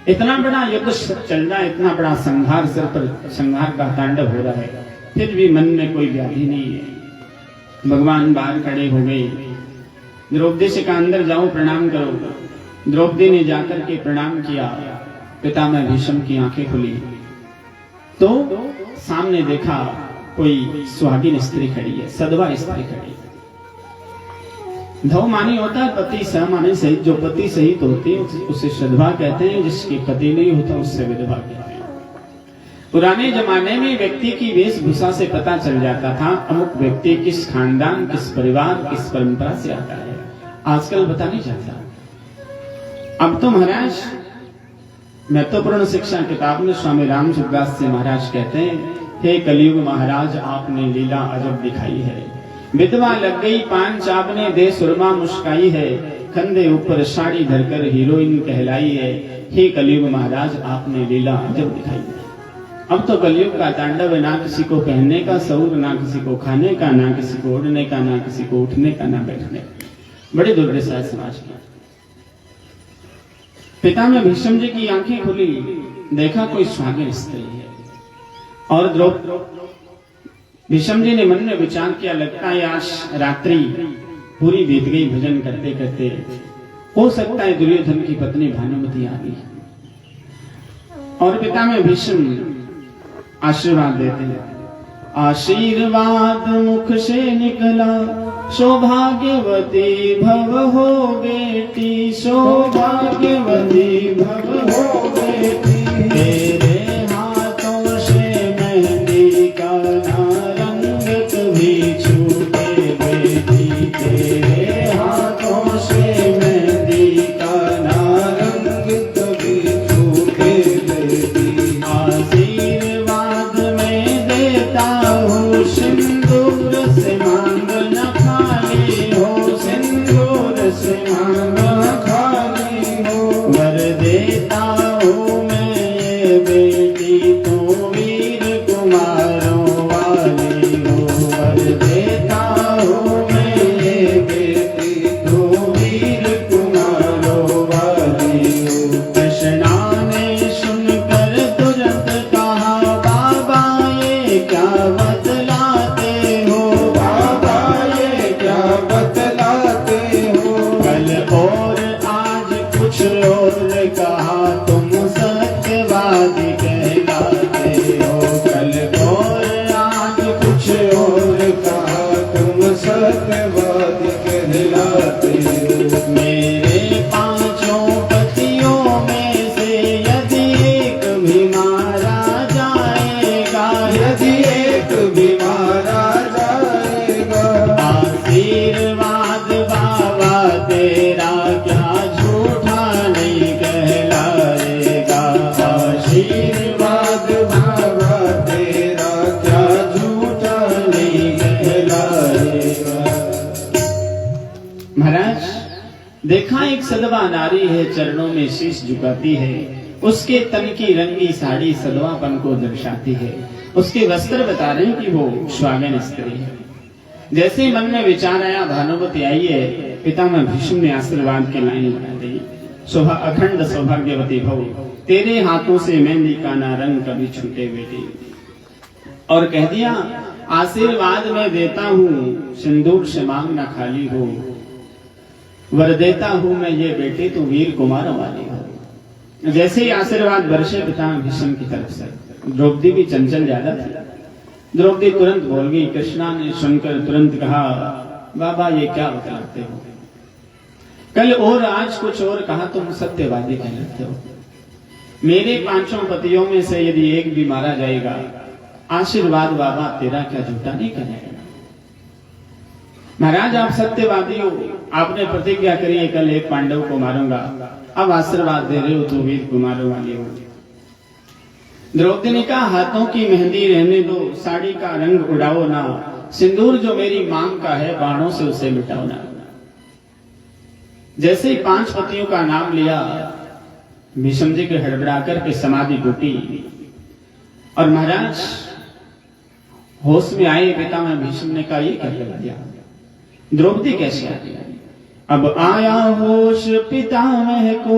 इतना बड़ा युद्ध चल रहा है, इतना बड़ा संहार सिर पर संहार का तांडव हो रहा है, फिर भी मन में कोई व्याधि नहीं है। भगवान बाहर खड़े हो गए, द्रौपदी से कहा अंदर जाओ प्रणाम करो। द्रौपदी ने जाकर के प्रणाम किया, पितामह भीष्म की आंखें खुली तो सामने देखा कोई सुहागिन स्त्री खड़ी है, सधवा स्त्री खड़ी है। धव मानी होता है पति, सह माने सहित, जो पति सहित होती है उसे सधवा कहते हैं, जिसके पति नहीं होता उससे विधवा कहते हैं। पुराने जमाने में व्यक्ति की वेशभूषा से पता चल जाता था अमुक व्यक्ति किस खानदान, किस परिवार, किस परंपरा से आता है। आजकल पता नहीं चलता। अब तो महाराज महत्वपूर्ण शिक्षा किताब में स्वामी राम सुखदास जी महाराज कहते हैं, हे कलयुग महाराज आपने लीला अजब दिखाई है। विधवा लग गई पान चापने, दे सुरमा मुस्काई है, कंधे ऊपर साड़ी धरकर हीरोइन कहलाई है। हे कलयुग महाराज आपने लीला अजब दिखाई है। अब तो कलयुग का तांडव है, ना किसी को पहनने का सऊर, ना किसी को खाने का, ना किसी को उड़ने का, ना किसी को उठने का, ना बैठने का। बड़ी दुर्दशा है समाज की। पिता में भीष्म जी की आंखें खुली, देखा कोई सुहागिन स्त्री है। और भीष्म जी ने मन में विचार किया, लगता है आज रात्रि पूरी बीत गई भजन करते करते, हो सकता है दुर्योधन की पत्नी भानुमति आ गई। और पिता में भीष्म आशीर्वाद देते हैं, आशीर्वाद मुख से निकला, सौभाग्यवती भव हो बेटी, सौभाग्यवती भव हो बेटी। तेरे हाथों से मेहंदी का रंग कभी छूटे बेटी, तेरे हाथों से मेहंदी का रंग कभी छूटे बेटी। आशीर्वाद में देता हूँ सिंदूर से मांग न खाली हो, सिंदूर से मांग न खाली हो। वर देता हूँ मैं ये बेटी, तो वीर कुमारों वाली हो। वर देता हूँ मैं ये बेटी, तो वीर कुमारों वाली हो। कृष्णा ने सुनकर तुरंत कहा, बाबा ये क्या बतलाते हो, बाबा भी मारा जाएगा। आशीर्वाद बाबा तेरा क्या झूठा नहीं कहलाएगा। आशीर्वाद बाबा तेरा क्या झूठा नहीं कहलाएगा। महाराज देखा एक सदवा नारी है, चरणों में शीश झुकाती है, उसके तन की रंगी साड़ी सदवापन को दर्शाती है। उसके वस्त्र बता रहे हैं कि वो स्वागन स्त्री है। जैसे मन में विचार आया भानुमति आई है, पितामह भीष्म ने आशीर्वाद की लाइन बना दी, अखंड सौभाग्यवती भव, तेरे हाथों से मेहंदी का ना रंग कभी छूटे बेटी। और कह दिया आशीर्वाद में देता हूँ, सिंदूर से मांगना खाली हो, वर देता हूँ मैं ये बेटी तू वीर कुमार वाली हो। जैसे ही आशीर्वाद बरसे पितामह भीष्म की तरफ से, द्रौपदी भी चंचल ज्यादा थी। द्रौपदी तुरंत बोल गई। कृष्णा ने सुनकर तुरंत कहा बाबा ये क्या बतलाते हो, कल और आज कुछ और कहा, तुम सत्यवादी कहलाते हो। मेरे 5 पतियों में से यदि एक भी मारा जाएगा, आशीर्वाद बाबा तेरा क्या झूठा नहीं करेगा। महाराज आप सत्यवादी हो, आपने प्रतिज्ञा करी है कल एक पांडव को मारूंगा, अब आशीर्वाद दे रहे हो तो वीर कुमारों वाली हो। द्रौपदी ने कहा हाथों की मेहंदी रहने दो, साड़ी का रंग उड़ाओ ना, सिंदूर जो मेरी मांग का है बाणों से उसे मिटाओ ना। जैसे ही 5 पतियों का नाम लिया, भीष्म जी के हड़बड़ा करके समाधि टूटी और महाराज होश में आए। पितामह भीष्म ने कहा ये क्या कर दिया, द्रौपदी कैसे आ गई। अब आया होश पितामह को,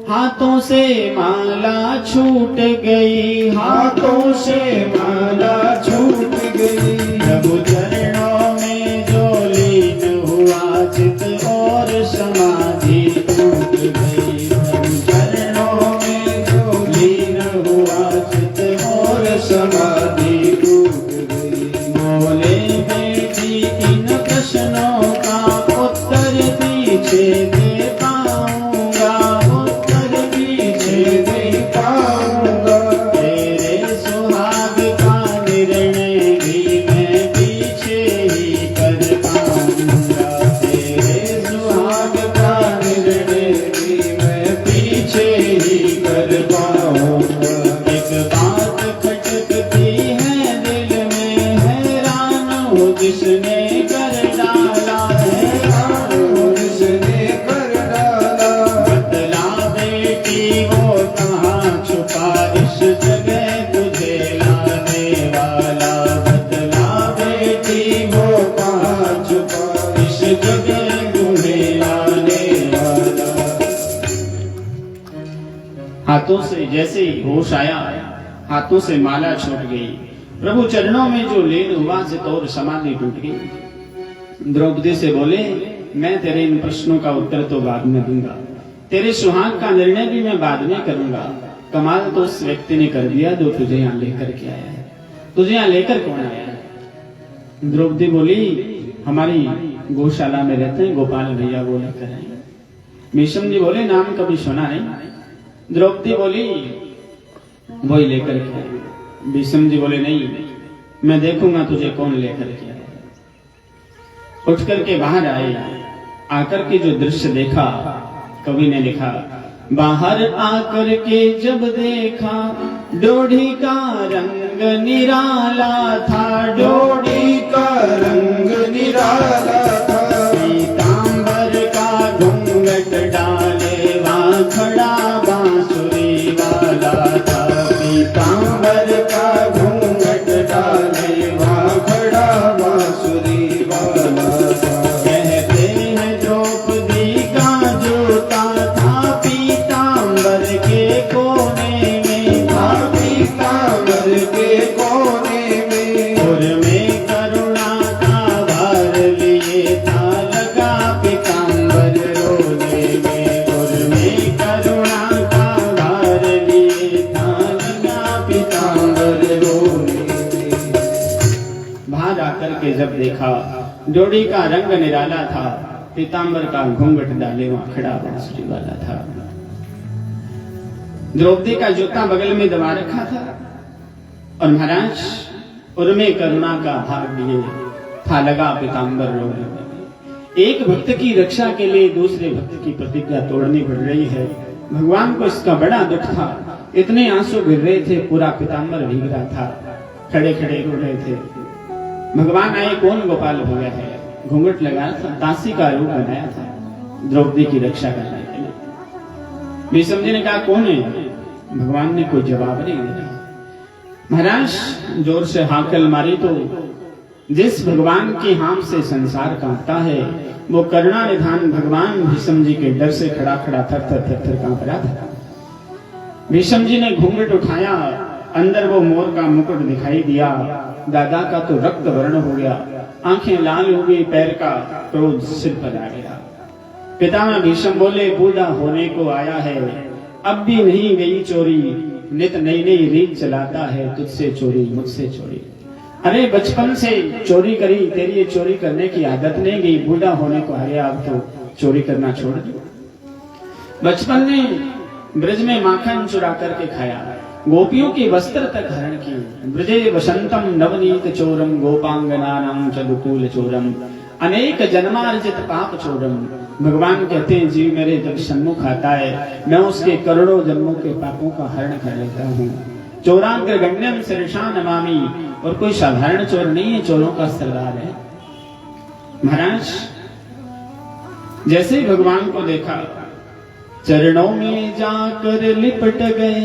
हाथों से माला छूट गई, हाथों से माला छूट गई। प्रभु चरणों में जो लीन हुआ, चित और समाधि टूट गई। प्रभु चरणों में जो लीन हुआ, चित और समाधि टूट गई। बोले बेटी इन प्रश्नों का उत्तर पीछे दे पाऊंगा, उत्तर पीछे दे पाऊंगा। तेरे सुहाग का निर्णय भी मैं पीछे ही कर पाऊंगा, तेरे सुहाग का निर्णय भी मैं पीछे ही कर पाऊंगा। एक बात खटकती है दिल में, हैरान हूँ जिसने कर डाला है, जिसने कर डाला। बतला बेटी वो कहाँ छुपा, इस जगह तुझे लाने वाला। बतला बेटी वो कहाँ छुपा, इस जगह तुझे लाने वाला। हाथों से जैसे ही होश आया, हाथों से माला छूट गई। प्रभु चरणों में जो लीन हुआ, से तो समाधि टूट गई। द्रौपदी से बोले मैं तेरे इन प्रश्नों का उत्तर तो बाद में दूंगा, तेरे सुहाग का निर्णय भी मैं बाद में करूंगा। कमाल तो उस व्यक्ति ने कर दिया जो तुझे यहाँ लेकर के आया है। तुझे यहाँ लेकर कौन आया है? द्रौपदी बोली हमारी गौशाला में रहते हैं गोपाल भैया, वो लेकर आए। भीष्म जी बोले नाम कभी सुना नहीं। द्रौपदी बोली वही लेकर के आए। भीष्म जी बोले नहीं, मैं देखूंगा तुझे कौन लेकर के आया। उठ करके बाहर आए, आकर के जो दृश्य देखा, कवि ने लिखा बाहर आकर के जब देखा, डोढ़ी का रंग निराला था, डोढ़ी का रंग निराला था। पीतांबर का घूंघट डाले वहाँ खड़ा बांसुरी वाला था। पीतांबर का घूंघट डाले वहाँ खड़ा बांसुरी वाला था। कहते हैं द्रौपदी का जूता था पीतांबर के कोने में, था पीतांबर के कोने में। और में करुणा का भार लिए था लगा पीतांबर रोने में। और में करुणा का भार लिए था लगा पीतांबर रोने में। बाहर आकर के जब देखा, डोरी का रंग निराला था, पीतांबर का घूंघट डाले वहां खड़ा बांसुरी वाला था। द्रौपदी का जूता बगल में दबा रखा था। और महाराज उर्मे करुणा का भाग लिए था लगा पीताम्बर रोने में। एक भक्त की रक्षा के लिए दूसरे भक्त की प्रतिज्ञा तोड़नी पड़ रही है। भगवान को इसका बड़ा दुख था, इतने आंसू गिर रहे थे, पूरा पीताम्बर भीग रहा था, खड़े खड़े रो रहे थे। भगवान आए, कौन गोपाल हो गया है, घूंघट लगाया था, दासी का रूप बनाया था द्रौपदी की रक्षा करने के लिए। भीष्म जी ने कहा कौन है? भगवान ने कोई जवाब नहीं दिया। महाराज जोर से हाकल मारी तो जिस भगवान की हाम से संसार कांपता है वो करुणा निधान भगवान भीष्म जी के डर से खड़ा खड़ा थर थर थर थर कांप रहा था। भीष्म जी ने घूंघट उठाया, अंदर वो मोर का मुकुट दिखाई दिया। दादा का तो रक्त वर्ण हो गया, आंखें लाल हो गई, पैर का क्रोध सिर पर आ गया। पितामह भीष्म बोले बूढ़ा होने को आया है, अब भी नहीं गई चोरी, नित नई नई रीत चलाता है, तुझसे चोरी मुझसे चोरी। अरे बचपन से चोरी करी, तेरी ये चोरी करने की आदत नहीं गई, बूढ़ा होने को आ गया, अब तो चोरी करना छोड़ दो। बचपन में ब्रज में माखन चुरा करके खाया, गोपियों की वस्त्र तक हरण की, ब्रजे वसंतम नवनीत चोरम गोपांगनानां चदुकूल चोरम अनेक जन्मार्जित पाप चोरम। भगवान कहते हैं जीव मेरे जब सन्मुख आता है मैं उसके करोड़ों जन्मों के पापों का हरण कर लेता हूँ। चोरांग्र गण्यम शीर्षा नमामि, और कोई साधारण चोर नहीं है, चोरों का सरदार है। महाराज जैसे ही भगवान को देखा चरणों में जाकर लिपट गए,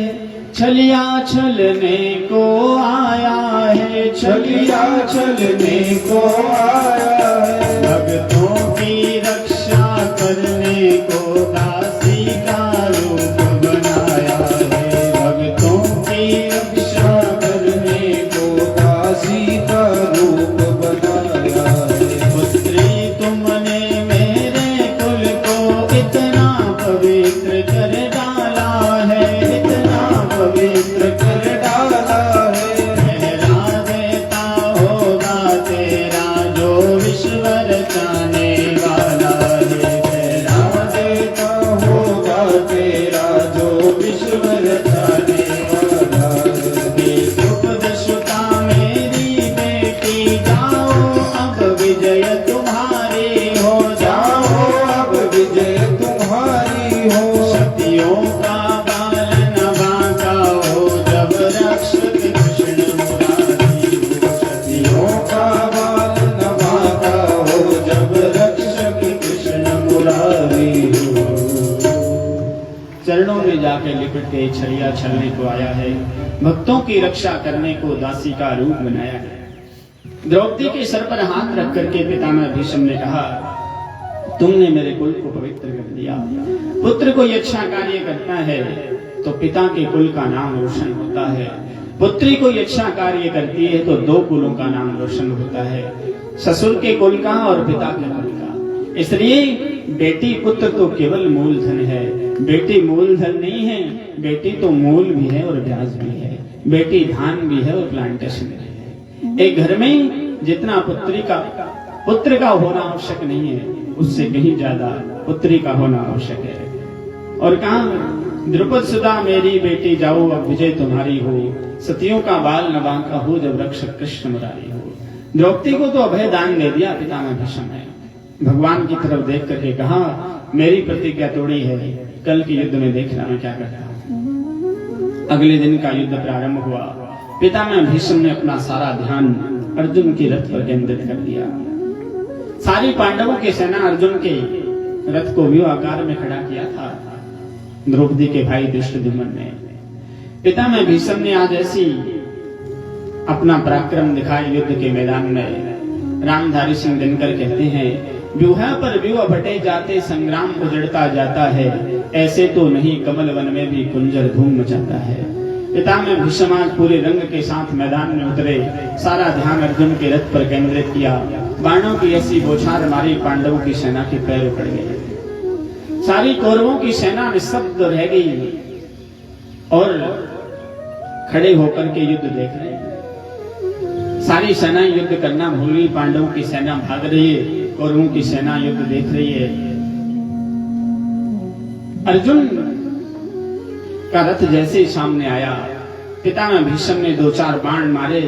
छलिया छलने को आया है, छलिया छलने को आया है, भक्तों की रक्षा करने को दासी का रूप बनाया है, भक्तों की रक्षा करने को दासी का रूप बनाया है। पुत्री तुमने मेरे कुल को इतना पवित्र कर डाला है, इतना पवित्र कर डाला है, ठहरा देता होगा तेरा जो विश्व रचाने वाला है, ठहरा देता होगा तेरा जो विश्व रचाने वाला है। सुख सुता मेरी बेटी जाओ अब विजय तुम्हारी हो, जाओ अब विजय तुम्हारी हो, सतियों का बालन बांका हो जब रक्षक कृष्ण मुरारी हो, सतियों का बालन बांका हो जब रक्षक कृष्ण मुरारी हो। चरणों में जाके लिपट के छलिया छलने को आया है, भक्तों की रक्षा करने को दासी का रूप बनाया है। द्रौपदी के सर पर हाथ रख करके पितामह भीष्म ने कहा तुमने मेरे कुल को पवित्र कर दिया। पुत्र कोई अच्छा कार्य करता है तो पिता के कुल का नाम रोशन होता है, पुत्री कोई अच्छा कार्य करती है तो दो कुलों का नाम रोशन होता है, ससुर के कुल का और पिता के कुल का। इसलिए बेटी पुत्र तो केवल मूलधन है, बेटी मूलधन नहीं है, बेटी तो मूल भी है और ब्याज भी है, बेटी धान भी है और प्लांटेशन भी है। एक घर में जितना पुत्र का होना आवश्यक नहीं है उससे कहीं ज्यादा पुत्री का होना आवश्यक है। और कहा द्रुपद सुधा मेरी बेटी जाओ अब विजय तुम्हारी हो, सतियों का बाल न बांका हो जब रक्षक कृष्ण मुरारी हो। द्रौपदी को तो अभय दान दे दिया पितामह भीष्म ने। भगवान की तरफ देख करके कहा मेरी प्रतिज्ञा तोड़ी है, कल के युद्ध में देखना मैं क्या करता हूं। अगले दिन का युद्ध प्रारंभ हुआ। पितामह भीष्म ने अपना सारा ध्यान अर्जुन के रथ पर केंद्रित कर दिया। सारी पांडवों की सेना अर्जुन के रथ को व्यूह आकार में खड़ा किया था द्रौपदी के भाई धृष्टद्युम्न ने। पितामह भीष्म ने आज ऐसी अपना पराक्रम दिखाया युद्ध के मैदान में। रामधारी सिंह दिनकर कहते हैं व्यूह पर व्यूह बटे जाते संग्राम उजड़ता जाता है, ऐसे तो नहीं कमल वन में भी कुंजर धूम मचाता है। पितामह भीष्म आज पूरे रंग के साथ मैदान में उतरे, सारा ध्यान अर्जुन के रथ पर केंद्रित किया। बाणों की ऐसी बौछार मारी पांडवों की सेना के पैर उखड़ गए, सारी कौरवों की सेना निस्तब्ध रह गई और खड़े होकर के युद्ध देख रहे हैं। सारी सेना युद्ध करना भूल गई, पांडवों की सेना भाग रही है, कौरवों की सेना युद्ध देख रही है। अर्जुन का रथ जैसे ही सामने आया पितामह भीष्म ने 2-4 बाण मारे,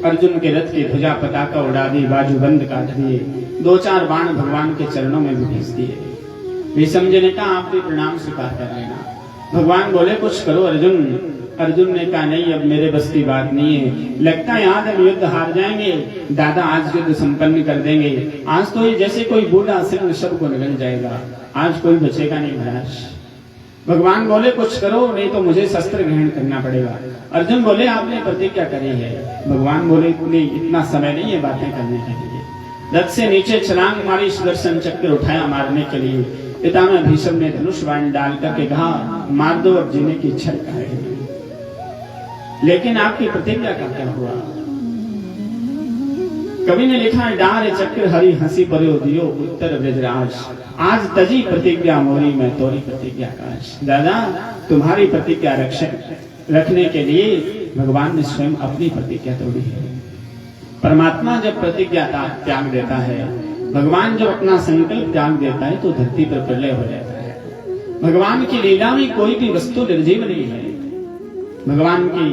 अर्जुन के रथ की ध्वजा पताका उड़ा दी, बाजू बंद काट दिए, 2-4 बाण भगवान के चरणों में भी भेज दिए। भीष्म जी ने कहा आप भी प्रणाम स्वीकार कर लेना। भगवान बोले कुछ करो अर्जुन। अर्जुन ने कहा नहीं, अब मेरे बस की बात नहीं है, लगता है आज हम युद्ध हार जाएंगे, दादा आज युद्ध संपन्न कर देंगे, आज तो ये जैसे कोई बूढ़ा सिंह सबको निकल जाएगा, आज कोई बचेगा नहीं महाराज। भगवान बोले कुछ करो नहीं तो मुझे शस्त्र ग्रहण करना पड़ेगा। अर्जुन बोले आपने प्रतिज्ञा करी है। भगवान बोले इतना समय नहीं है बातें करने के लिए। रथ से नीचे छलांग मारी, सुदर्शन चक्र उठाया मारने के लिए। पितामह भीष्म ने धनुष बाण डाल करके कहा मार दो, अब जीने की इच्छा है। लेकिन आपकी प्रतिज्ञा का क्या हुआ? कवि ने लिखा डार चक्र हरि हंसी पर्यो दियो उत्तर ब्रजराज, आज तजी प्रतिज्ञा मोरी मैं तोरी प्रतिज्ञा काश। दादा तुम्हारी प्रतिज्ञा रखने के लिए भगवान ने स्वयं अपनी प्रतिज्ञा तोड़ी है। परमात्मा जब प्रतिज्ञा त्याग देता है, भगवान जब अपना संकल्प त्याग देता है तो धरती पर प्रलय हो जाता है। भगवान की लीला में कोई भी वस्तु निर्जीव नहीं है। भगवान की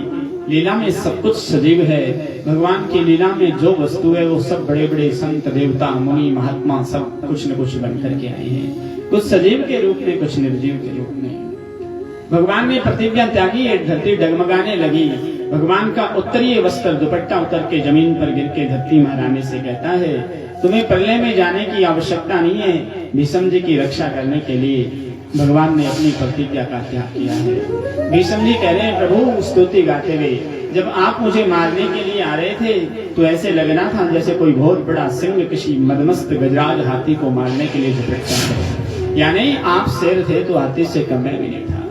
लीला में सब कुछ सजीव है। भगवान की लीला में जो वस्तु है वो सब बड़े बड़े संत देवता मुनि महात्मा सब कुछ न कुछ बन करके आए हैं, कुछ सजीव के रूप में, कुछ निर्जीव के रूप में। भगवान ने प्रतिज्ञा त्यागी, धरती डगमगाने लगी। भगवान का उत्तरीय वस्त्र दुपट्टा उतर के जमीन पर गिर के धरती महारानी से कहता है तुम्हें प्रलय में जाने की आवश्यकता नहीं है, भीष्म जी की रक्षा करने के लिए भगवान ने अपनी प्रतिज्ञा का त्याग किया है। भीष्म जी कह रहे हैं प्रभु स्तुति गाते हुए, जब आप मुझे मारने के लिए आ रहे थे तो ऐसे लगना था जैसे कोई बहुत बड़ा सिंह किसी मदमस्त गजराज हाथी को मारने के लिए झपटता है, यानी आप शेर थे तो हाथी से कम भी नहीं था।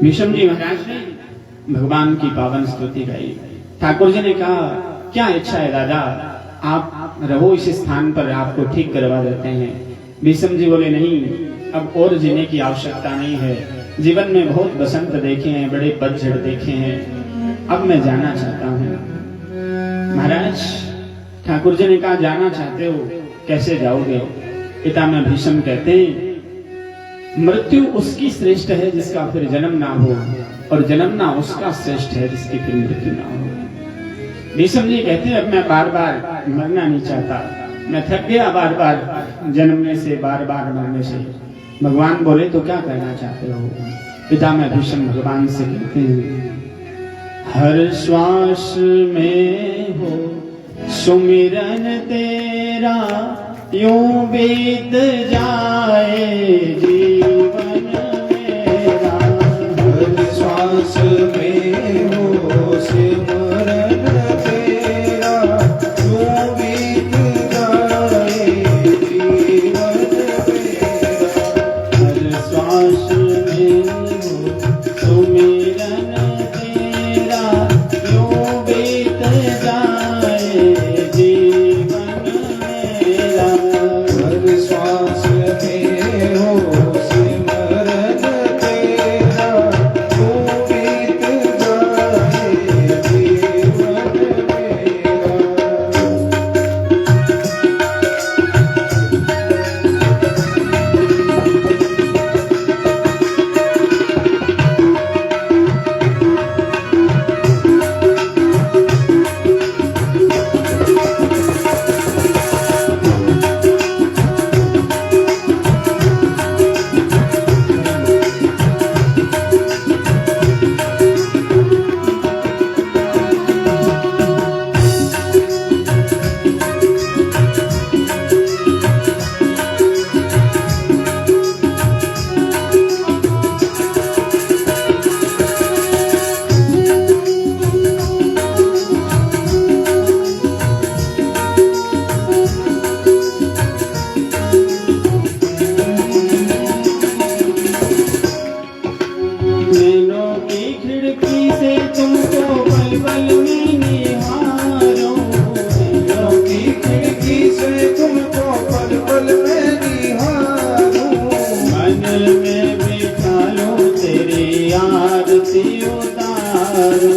भीष्म जी महाराज ने भगवान की पावन स्तुति गाई। ठाकुर जी ने कहा क्या इच्छा है दादा, आप रहो इस स्थान पर, आपको ठीक करवा देते हैं। भीष्म जी बोले नहीं, अब और जीने की आवश्यकता नहीं है, जीवन में बहुत बसंत देखे हैं, बड़े पतझड़ देखे हैं, अब मैं जाना चाहता हूँ। महाराज ठाकुर जी ने कहा जाना चाहते हो, कैसे जाओगे? पितामह भीष्म कहते हैं मृत्यु उसकी श्रेष्ठ है जिसका फिर जन्म ना हो, और जन्मना उसका श्रेष्ठ है जिसकी फिर मृत्यु ना हो। भीष्म जी कहते हैं अब मैं बार बार मरना नहीं चाहता, मैं थक गया बार बार जन्मने से, बार बार मरने से। भगवान बोले तो क्या करना चाहते हो? पितामह भीष्म भगवान से कहते हैं हर श्वास में हो सुमिरन तेरा, यूं बीत जाए जीवन मेरा। हर श्वास में हो सिमरन तेरा, यूं बीत जाए जीवन मेरा। हर श्वास में हो सुमिरन तेरा, यूं बीत जाए जीवन मेरा। हर श्वास में हो सिमरन तेरा, यूं बीत जाए जीवन मेरा। नैनों की खिड़की से तुमको पल पल में निहारो, नैनों की खिड़की से तुमको पल पल में निहारूं। मन में बिठा लो तेरी आरती उतारो।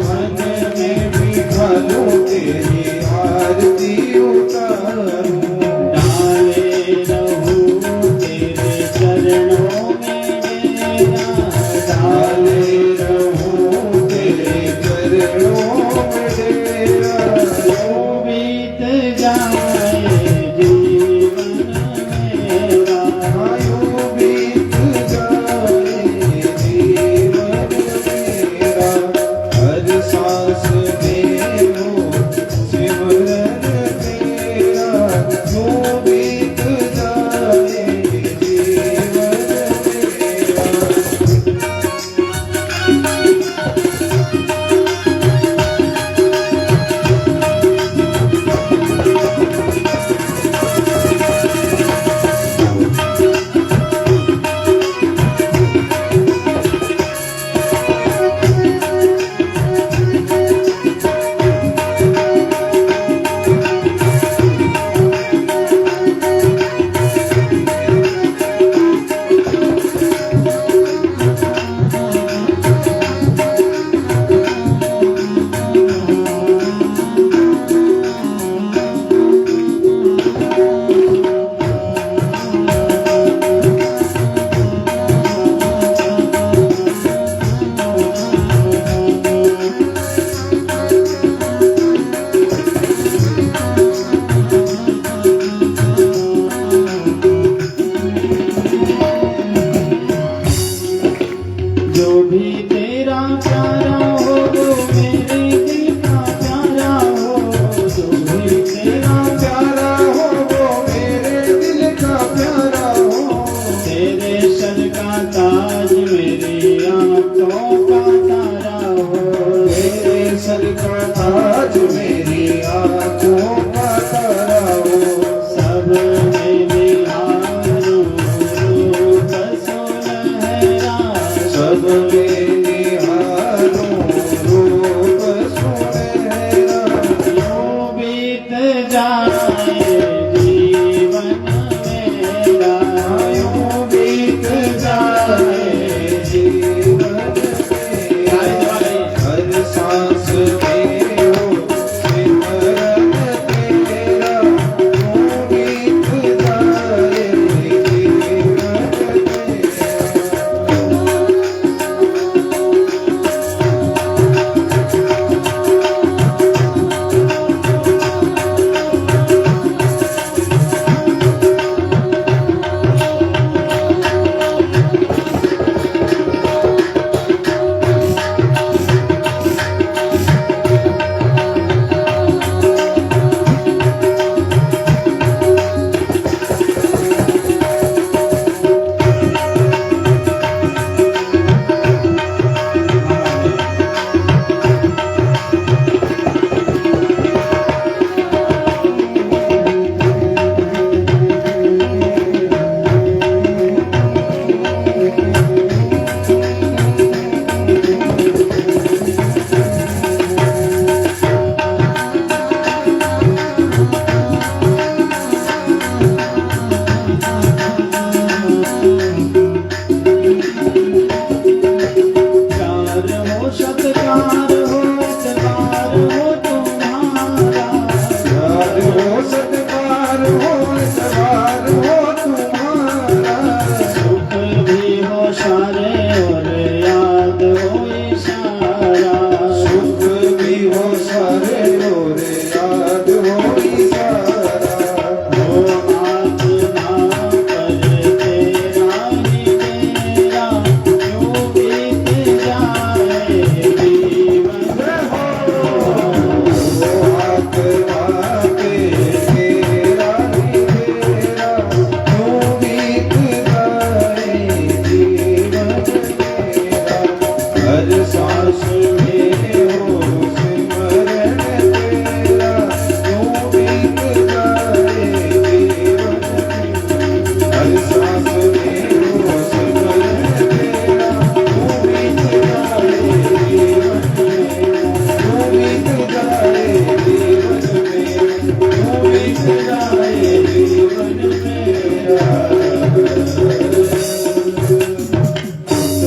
मन में बिठा लो तेरी आरती उतारूं। डाले रहूं तेरे चरणों में मेरा, डाले चरणों में डेरा बीत जाए जीवन मेरा, यूं बीत जाए जीवन मेरा, हर सांस में हो सिमरन तेरा, यूं बीत जाए जीवन मेरा। जो भी तेरा प्यारा हो वो मेरे दिल का प्यारा हो, जो भी तेरा प्यारा हो वो मेरे दिल का प्यारा हो, तेरे सर का ताज मेरी आंखों का तारा हो, तेरे सर का ताज मेरी आंखों का तारा हो, सब में निहारूं रूप सुनहरा, सब में निहारूं रूप सुनहरा, यूं बीत जाए जीवन मेरा, यूं बीत जाए जीवन मेरा, हर सांस में हो सिमरन तेरा, यूं बीत जाए जीवन मेरा।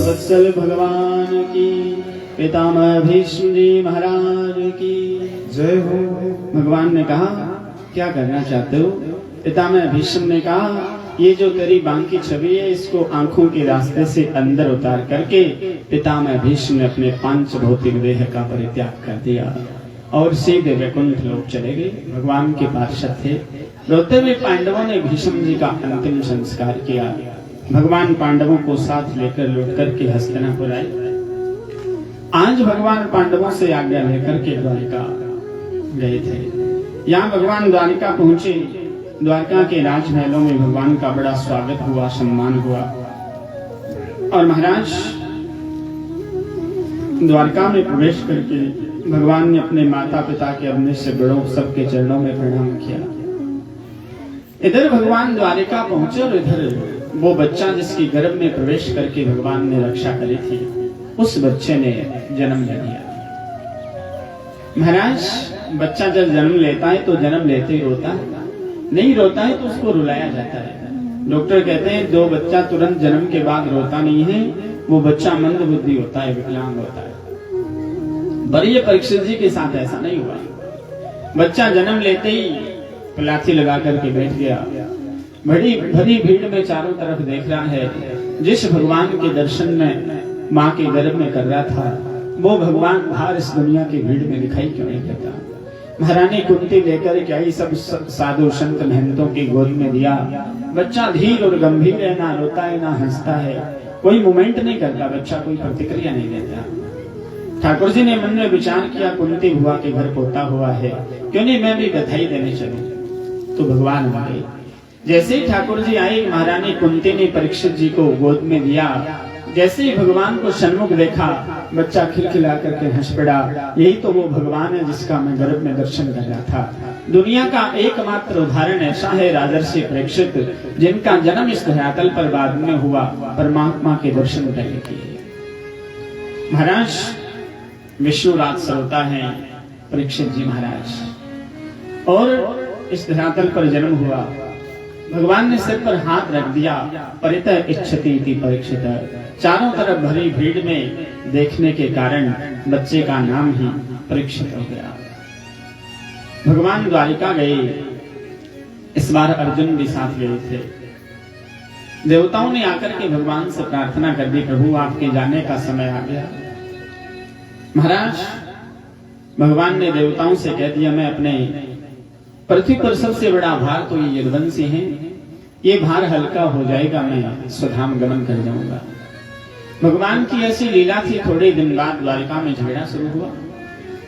वत्सल भगवान की, पितामह भीष्म जी महाराज की जय हो। भगवान ने कहा क्या करना चाहते हो? पितामह भीष्म ने कहा ये जो तेरी बांकी छवि है इसको आंखों के रास्ते से अंदर उतार करके पितामह भीष्म ने अपने पांच भौतिक देह का परित्याग कर दिया और सीधे वैकुंठ लोक चले गए। भगवान के पार्षद थे। रोते हुए पांडवों ने भीष्म जी का अंतिम संस्कार किया। भगवान पांडवों को साथ लेकर लौट करके हस्तिनापुर आए। आज भगवान पांडवों से आज्ञा लेकर के द्वारिका गए थे। यहाँ भगवान द्वारिका पहुंचे। द्वारका के राजमहलों में भगवान का बड़ा स्वागत हुआ, सम्मान हुआ। और महाराज द्वारका में प्रवेश करके भगवान ने अपने माता पिता के अपने से बड़ों सबके चरणों में प्रणाम किया। इधर भगवान द्वारिका पहुंचे और इधर वो बच्चा जिसकी गर्भ में प्रवेश करके भगवान ने रक्षा करी थी, उस बच्चे ने जन्म ले लिया। महाराज बच्चा जब जन्म लेता है तो जन्म लेते ही रोता है, नहीं रोता है तो उसको रुलाया जाता है। डॉक्टर कहते हैं जो बच्चा तुरंत जन्म के बाद रोता नहीं है वो बच्चा मंद बुद्धि होता है, विकलांग होता है। पर ये परीक्षित जी के साथ ऐसा नहीं हुआ। बच्चा जन्म लेते ही लाठी लगा करके बैठ गया। बड़ी भरी भीड़ में चारों तरफ देख रहा है। जिस भगवान के दर्शन में माँ के गर्भ में कर रहा था वो भगवान बाहर इस दुनिया की भीड़ में दिखाई क्यों नहीं देता। महारानी कुंती लेकर के आई, सब साधु संत महंतों की गोद में दिया। बच्चा धीर और गंभीर है, ना रोता है ना हंसता है, कोई मूवमेंट नहीं करता, बच्चा कोई प्रतिक्रिया नहीं देता। ठाकुर जी ने मन में विचार किया कुंती बुआ के घर पोता हुआ है, क्यों नहीं मैं भी बधाई देने चलूं। तो भगवान आए। जैसे ही ठाकुर जी आए महारानी कुंती ने परीक्षित जी को गोद में दिया। जैसे ही भगवान को सन्मुख देखा बच्चा खिलखिला करके हंस पड़ा। यही तो वो भगवान है जिसका मैं गर्भ में दर्शन कर रहा था। दुनिया का एकमात्र उदाहरण ऐसा है राजर्षि परीक्षित जिनका जन्म इस धरातल पर बाद में हुआ, परमात्मा के दर्शन करने के लिए। महाराज विष्णुराज श्रोता है परीक्षित जी महाराज, और इस धरातल पर जन्म हुआ। भगवान ने सिर पर हाथ रख दिया। परितः इच्छति इति परीक्षित। चारों तरफ भरी भीड़ में देखने के कारण बच्चे का नाम ही परीक्षित हो गया। भगवान द्वारिका गए। इस बार अर्जुन भी साथ गए थे। देवताओं ने आकर के भगवान से प्रार्थना कर दी, प्रभु आपके जाने का समय आ गया। महाराज भगवान ने देवताओं से कह दिया मैं अपने पृथ्वी पर सबसे बड़ा भार तो ये यदुवंशी है, ये भार हल्का हो जाएगा, मैं स्वधाम गमन कर जाऊंगा। भगवान की ऐसी लीला थी। थोड़े दिन बाद द्वारिका में झगड़ा शुरू हुआ।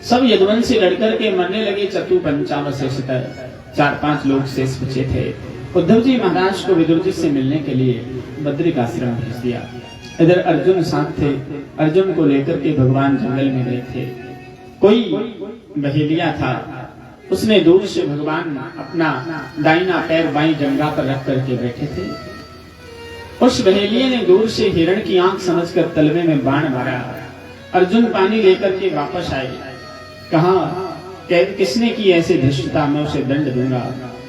सब यदुवंशी लड़कर के मरने लगे। चतु पंचावशेषतः 4-5 लोग शेष बचे थे। उद्धव जी महाराज को विदुर जी से मिलने के लिए बद्रिक आश्रम भेज दिया। इधर अर्जुन साथ थे। अर्जुन को लेकर के भगवान जंगल में गए थे। कोई बहेलिया था, उसने दूर से भगवान अपना दाहिना पैर बाईं जंघा पर रख करके बैठे थे। उस बहेलिये ने दूर से हिरण की आंख समझकर तलवे में बाण मारा। अर्जुन पानी लेकर के वापस आए। कहा किसने की ऐसी धृष्टता, मैं उसे दंड दूंगा।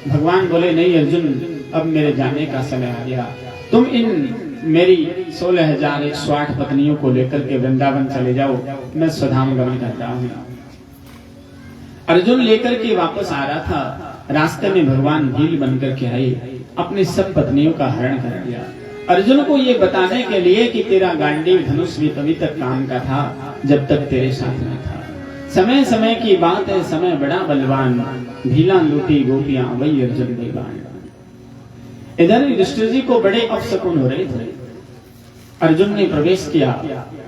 भगवान बोले नहीं अर्जुन, अब मेरे जाने का समय आ गया। तुम इन मेरी 16,108 पत्नियों को लेकर के वृंदावन चले जाओ, मैं स्वधाम गमन कर रहा हूँ। अर्जुन लेकर के वापस आ रहा था। रास्ते में भगवान भील बनकर के आए, अपनी सब पत्नियों का हरण कर दिया। अर्जुन को ये बताने के लिए कि तेरा गांडीव धनुष भी तभी तक काम का था जब तक तेरे साथ में था। समय समय की बात है, समय बड़ा बलवान, भीला लूटी गोपियां वही अर्जुन बलवान। इधर युधिष्ठिर जी को बड़े अपशकुन हो रहे थे। अर्जुन ने प्रवेश किया।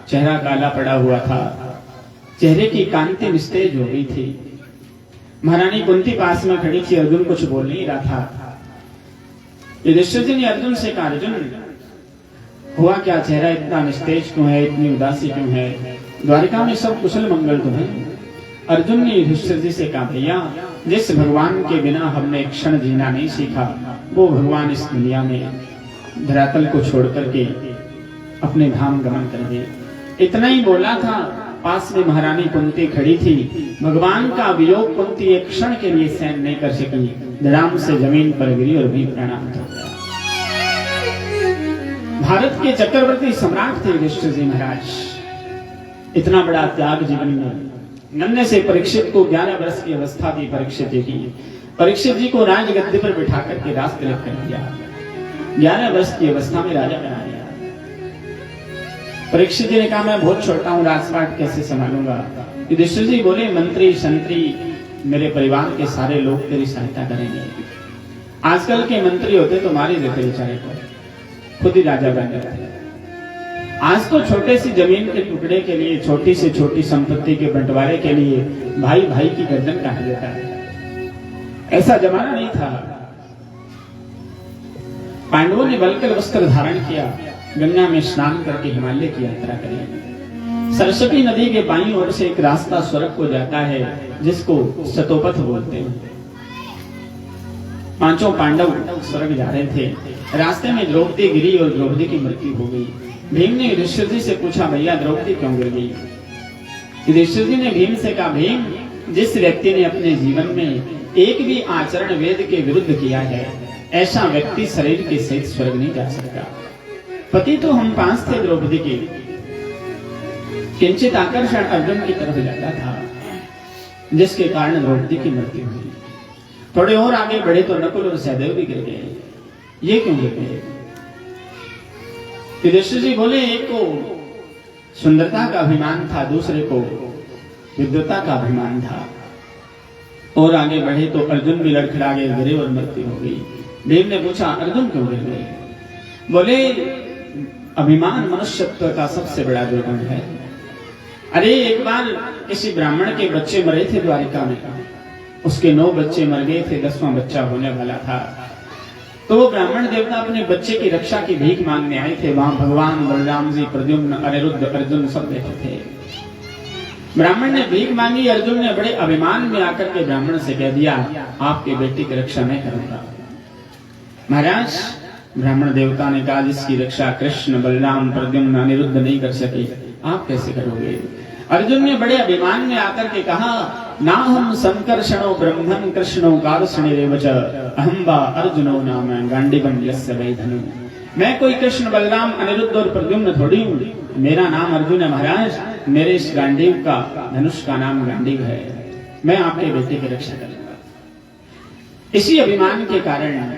चेहरा काला पड़ा हुआ था, चेहरे की कांति निस्तेज हो गई थी। महारानी कुंती पास में खड़ी थी। अर्जुन कुछ बोल नहीं रहा था। युधिष्ठिर जी ने अर्जुन से कहा अर्जुन हुआ क्या, चेहरा इतना निस्तेज क्यों है, इतनी उदासी क्यों है, द्वारिका में सब कुशल मंगल तो है। अर्जुन ने युधिष्ठिर जी से कहा भैया जिस भगवान के बिना हमने एक क्षण जीना नहीं सीखा वो भगवान इस दुनिया में धरातल को छोड़ करके अपने धाम गमन कर गए। इतना ही बोला था, पास में महारानी कुंती खड़ी थी। भगवान का वियोग कुंती एक क्षण के लिए सहन नहीं कर सकी, धड़ाम से जमीन पर गिरी और भी प्रणाम कर दिया। भारत के चक्रवर्ती सम्राट थे युधिष्ठिर जी महाराज। इतना बड़ा त्याग जीवन में। नन्हे से परीक्षित को 11 वर्ष की अवस्था थी। परीक्षित जी को राजगद्दी पर बिठा करके राज तिलक कर दिया। 11 वर्ष की अवस्था में राजा बना दिया। परीक्षित जी ने कहा मैं बहुत छोटा हूं, राजपाट कैसे संभालूंगा। युधिष्ठिर जी बोले मंत्री संतरी मेरे परिवार के सारे लोग तेरी सहायता करेंगे। आजकल के मंत्री होते तो मार ही देते बेचारे को, खुद ही राजा बन जाते। आज तो छोटे सी जमीन के टुकड़े के लिए, छोटी से छोटी संपत्ति के बंटवारे के लिए भाई भाई की गर्दन काट देता है। ऐसा जमाना नहीं था। पांडवों ने बलकर वस्त्र धारण किया, गंगा में स्नान करके हिमालय की यात्रा करी। सरस्वती नदी के बाईं ओर से एक रास्ता स्वर्ग को जाता है जिसको सतोपथ बोलते हैं। पांचों पांडव स्वर्ग जा रहे थे। रास्ते में द्रौपदी गिरी और द्रौपदी की मृत्यु हो गई। भीम ने युधिष्ठिर जी से पूछा भैया द्रौपदी क्यों गिर गई। युधिष्ठिर जी ने भीम से कहा भीम, जिस व्यक्ति ने अपने जीवन में एक भी आचरण वेद के विरुद्ध किया है ऐसा व्यक्ति शरीर के सहित स्वर्ग नहीं जा सकता। पति तो हम 5 थे द्रौपदी के, किंचित आकर्षण अर्जुन की तरफ जाता था जिसके कारण द्रौपदी की मृत्यु हुई। थोड़े और आगे बढ़े तो नकुल और सहदेव भी गिर गए। ये क्यों गिर गए। युधिष्ठिर जी बोले एक को सुंदरता का अभिमान था, दूसरे को विद्वता का अभिमान था। और आगे बढ़े तो अर्जुन भी लड़खड़ा गए, गिरे और मृत्यु हो गई। देव ने पूछा अर्जुन क्यों गिर गए। बोले अभिमान मनुष्यत्व का सबसे बड़ा दुर्गुण है। अरे एक बार किसी ब्राह्मण के बच्चे मरे थे द्वारिका में, उसके 9 बच्चे मर गए थे, 10वां बच्चा होने वाला था। तो वो ब्राह्मण देवता अपने बच्चे की रक्षा की भीख मांगने आए थे। वहां भगवान बलराम जी, प्रद्युम्न, अनिरुद्ध, अर्जुन सब बैठे थे। ब्राह्मण ने भीख मांगी। अर्जुन ने बड़े अभिमान में आकर के ब्राह्मण से कह दिया आपके बेटी की रक्षा मैं करूंगा। महाराज ब्राह्मण देवता ने कहा जिसकी रक्षा कृष्ण, बलराम, प्रद्युम्न, अनिरुद्ध नहीं कर सके आप कैसे करोगे। अर्जुन ने बड़े अभिमान में आकर के कहा ना हम संकर्षणो ब्रह्मन् कृष्णो कार्षणिरेवच अहं वा अर्जुनो नाम गांडीवं यस्य वै धनु। मैं कोई कृष्ण, बलराम, अनिरुद्ध और प्रद्युम्न थोड़ी हूँ। मेरा नाम अर्जुन है महाराज। मेरे इस गांडीव का, धनुष का नाम गांडीव है। मैं आपके बेटे की रक्षा करूंगा। इसी अभिमान के कारण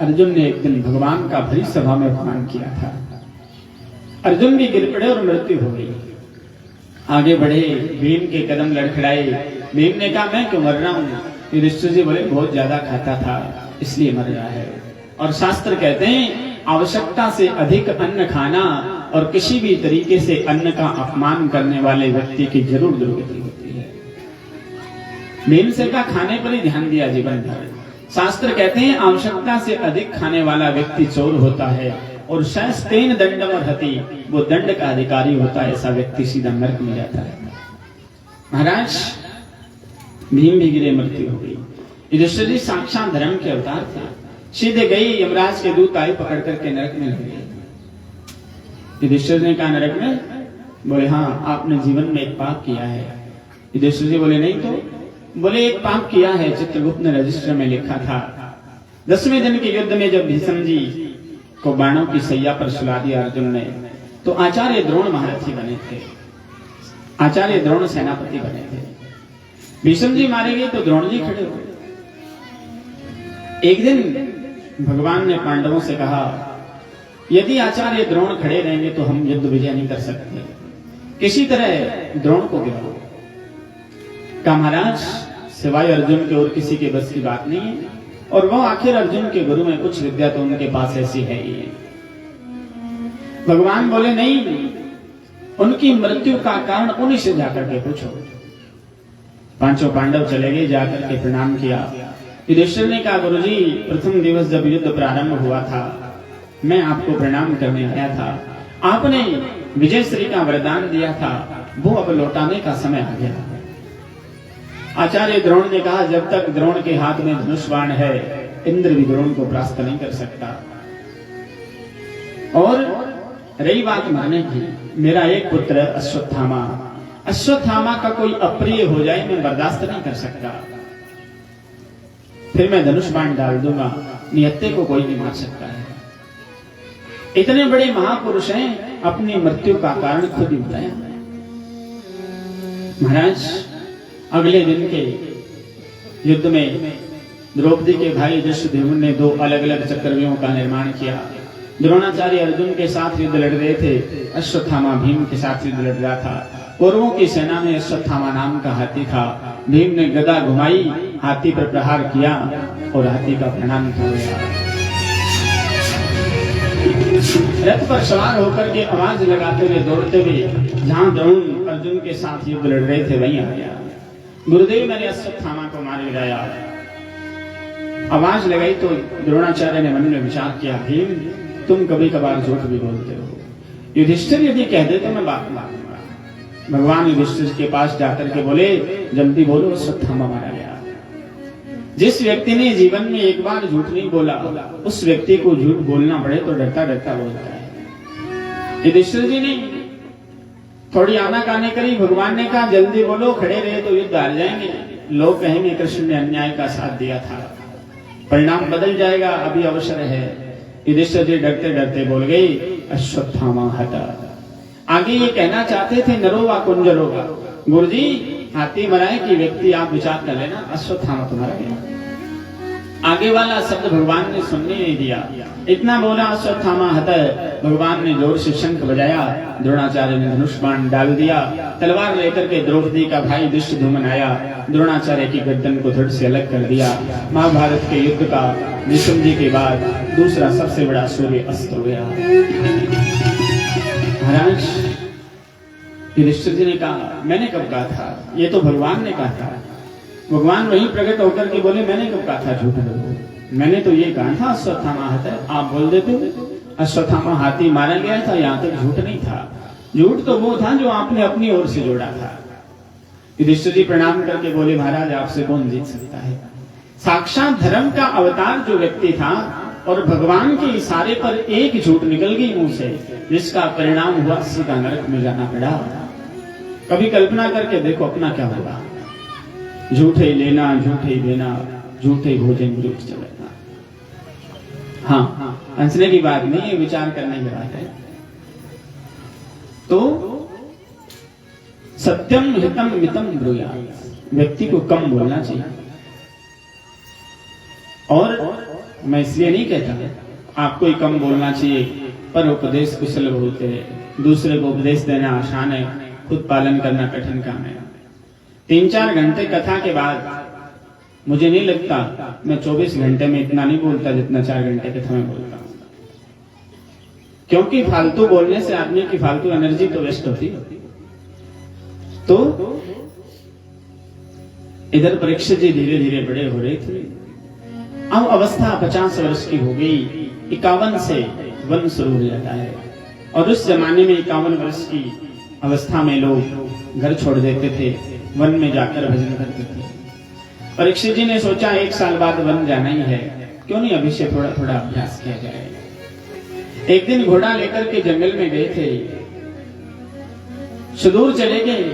अर्जुन ने एक दिन भगवान का भरी सभा में अपमान किया था। अर्जुन भी गिर पड़े और मृत्यु हो गई। आगे बढ़े, भीम के कदम लड़खड़ाए। भीम ने कहा मैं क्यों मर रहा हूँ। युधिष्ठिर जी बोले बहुत ज्यादा खाता था इसलिए मर रहा है। और शास्त्र कहते हैं आवश्यकता से अधिक अन्न खाना और किसी भी तरीके से अन्न का अपमान करने वाले व्यक्ति की जरूर दुर्गति होती है। भीम से का खाने पर ही ध्यान दिया जीवन भर। शास्त्र कहते हैं आवश्यकता से अधिक खाने वाला व्यक्ति चोर होता है और शस्तेन दंडमर्हति, वो दंड का अधिकारी होता है। ऐसा व्यक्ति सीधा नरक में जाता है। महाराज भीम भी गिरे, मृत्यु हो गई। युधिष्ठिर जी साक्षात धर्म के अवतार थे। सीधे गई, यमराज के दूत आए पकड़ करके नरक में लग गए। युधिष्ठिर ने कहा नरक में। बोले हाँ आपने जीवन में एक पाप किया है। युधिष्ठिर जी बोले नहीं तो। बोले एक पाप किया है, चित्रगुप्त ने रजिस्टर में लिखा था। 10वें दिन के युद्ध में जब भीष्म जी को बाणों की सैया पर सुला दिया अर्जुन ने, तो आचार्य द्रोण महारथी बने थे, आचार्य द्रोण सेनापति बने थे। भीष्म जी मारे गए तो द्रोण जी खड़े हो गए। एक दिन भगवान ने पांडवों से कहा यदि आचार्य द्रोण खड़े रहेंगे तो हम युद्ध विजय नहीं कर सकते, किसी तरह द्रोण को गिराओ। कहा महाराज सिवाय अर्जुन के और किसी के बस की बात नहीं है, और वो आखिर अर्जुन के गुरु में कुछ विद्या तो उनके पास ऐसी है ही है। भगवान बोले नहीं, उनकी मृत्यु का कारण उन्हीं से जाकर के पूछो। पांचों पांडव चले गए, जाकर के प्रणाम किया। युधिष्ठिर ने कहा गुरुजी प्रथम दिवस जब युद्ध प्रारंभ हुआ था मैं आपको प्रणाम करने आया था, आपने विजय श्री का वरदान दिया था, वो अब लौटाने का समय आ गया। आचार्य द्रोण ने कहा जब तक द्रोण के हाथ में धनुष बाण है इंद्र भी द्रोण को परास्त नहीं कर सकता। और रही बात मारने की, मेरा एक पुत्र अश्वत्थामा, अश्वत्थामा का कोई अप्रिय हो जाए मैं बर्दाश्त नहीं कर सकता, फिर मैं धनुष बाण डाल दूंगा, नियत्ते को कोई नहीं मार सकता है। इतने बड़े महापुरुष हैं, अपनी मृत्यु का कारण खुद ही बताया। महाराज अगले दिन के युद्ध में द्रौपदी के भाई धृष्टद्युम्न ने 2 अलग अलग चक्रव्यूहों का निर्माण किया। द्रोणाचार्य अर्जुन के साथ युद्ध लड़ रहे थे, अश्वत्थामा भीम के साथ युद्ध लड़ रहा था। कौरवों की सेना में अश्वत्थामा नाम का हाथी था। भीम ने गदा घुमाई, हाथी पर प्रहार किया और हाथी का प्राण हो गया। रथ पर सवार होकर के आवाज लगाते हुए दौड़ते हुए जहां द्रोण अर्जुन के साथ युद्ध लड़ रहे थे वहीं आ गया। गुरुदेव मैंने अश्वत्थामा को मार गिराया। आवाज लगाई तो द्रोणाचार्य ने मन में विचार किया, भीम तुम कभी कभार झूठ भी बोलते हो। युधिष्ठिर यदि कह दे तो मैं बात मानूंगा। भगवान युधिष्ठिर के पास जाकर के बोले, जल्दी बोलो, अश्वत्थामा मारा गया। जिस व्यक्ति ने जीवन में एक बार झूठ नहीं बोला, उस व्यक्ति को झूठ बोलना पड़े तो डरता डरता बोलता है। युधिष्ठिर जी ने थोड़ी आनाकानी करी। भगवान ने कहा, जल्दी बोलो, खड़े रहे तो युद्ध हार जाएंगे। लोग कहेंगे कृष्ण ने अन्याय का साथ दिया था, परिणाम बदल जाएगा, अभी अवसर है। युधिष्ठिर जी डरते डरते बोल गए, अश्वत्थामा हता। आगे ये कहना चाहते थे, नरो वा कुंजरो वा। गुरुजी हाथी मराए कि व्यक्ति आप विचार कर लेना, अश्वत्थामा तुम्हारा गया। आगे वाला शब्द भगवान ने सुनने नहीं दिया। इतना बोला, अश्वत्थामा हता। भगवान ने जोर से शंख बजाया। द्रोणाचार्य ने धनुष बाण डाल दिया। तलवार लेकर के द्रौपदी का भाई धृष्टद्युम्न आया। द्रोणाचार्य की गर्दन को धड़ से अलग कर दिया। महाभारत के युद्ध का भीष्म जी के बाद दूसरा सबसे बड़ा सूर्य अस्त हो गया। महाराज युधिष्ठिर जी ने कहा, मैंने कब कहा था? ये तो भगवान ने कहा था। भगवान वही प्रकट होकर के बोले, मैंने कब कहा था झूठ बोलो? मैंने तो ये कहा था अश्वत्थामा हता। आप बोल देते अश्वत्थामा हाथी मारा गया था, यहाँ तक झूठ नहीं था। झूठ तो वो था जो आपने अपनी ओर से जोड़ा था। युधिष्ठिर जी प्रणाम करके बोले, महाराज आपसे कौन जीत सकता है? साक्षात धर्म का अवतार जो व्यक्ति था और भगवान के इशारे पर एक झूठ निकल गई मुंह से, जिसका परिणाम हुआ सीधा नरक में जाना पड़ा। कभी कल्पना करके देखो अपना क्या होगा। झूठे लेना, झूठे देना, झूठे भोजन, झूठ चलना। हाँ, हंसने की बात नहीं है, विचार करने की बात है। तो सत्यम हितम मितम ब्रूयात्, व्यक्ति को कम बोलना चाहिए। और मैं इसलिए नहीं कहता आपको ही कम बोलना चाहिए, पर उपदेश कुशल बोलते हैं। दूसरे को उपदेश देना आसान है, खुद पालन करना कठिन काम है। 3-4 घंटे कथा के बाद मुझे नहीं लगता मैं 24 घंटे में इतना नहीं बोलता जितना 4 घंटे कथा में बोलता हूं। क्योंकि फालतू बोलने से आदमी की फालतू एनर्जी तो वेस्ट होती। तो इधर परीक्षित जी धीरे धीरे बड़े हो रहे थे। अब अवस्था 50 वर्ष की हो गई। 51 से वन शुरू हो जाता है। और उस जमाने में 51 वर्ष की अवस्था में लोग घर छोड़ देते थे, वन में जाकर भजन करते थे। परीक्षित जी ने सोचा 1 साल बाद वन जाना ही है, क्यों नहीं अभी से थोड़ा थोड़ा अभ्यास किया जाए। एक दिन घोड़ा लेकर के जंगल में गए थे। सुदूर चले गए,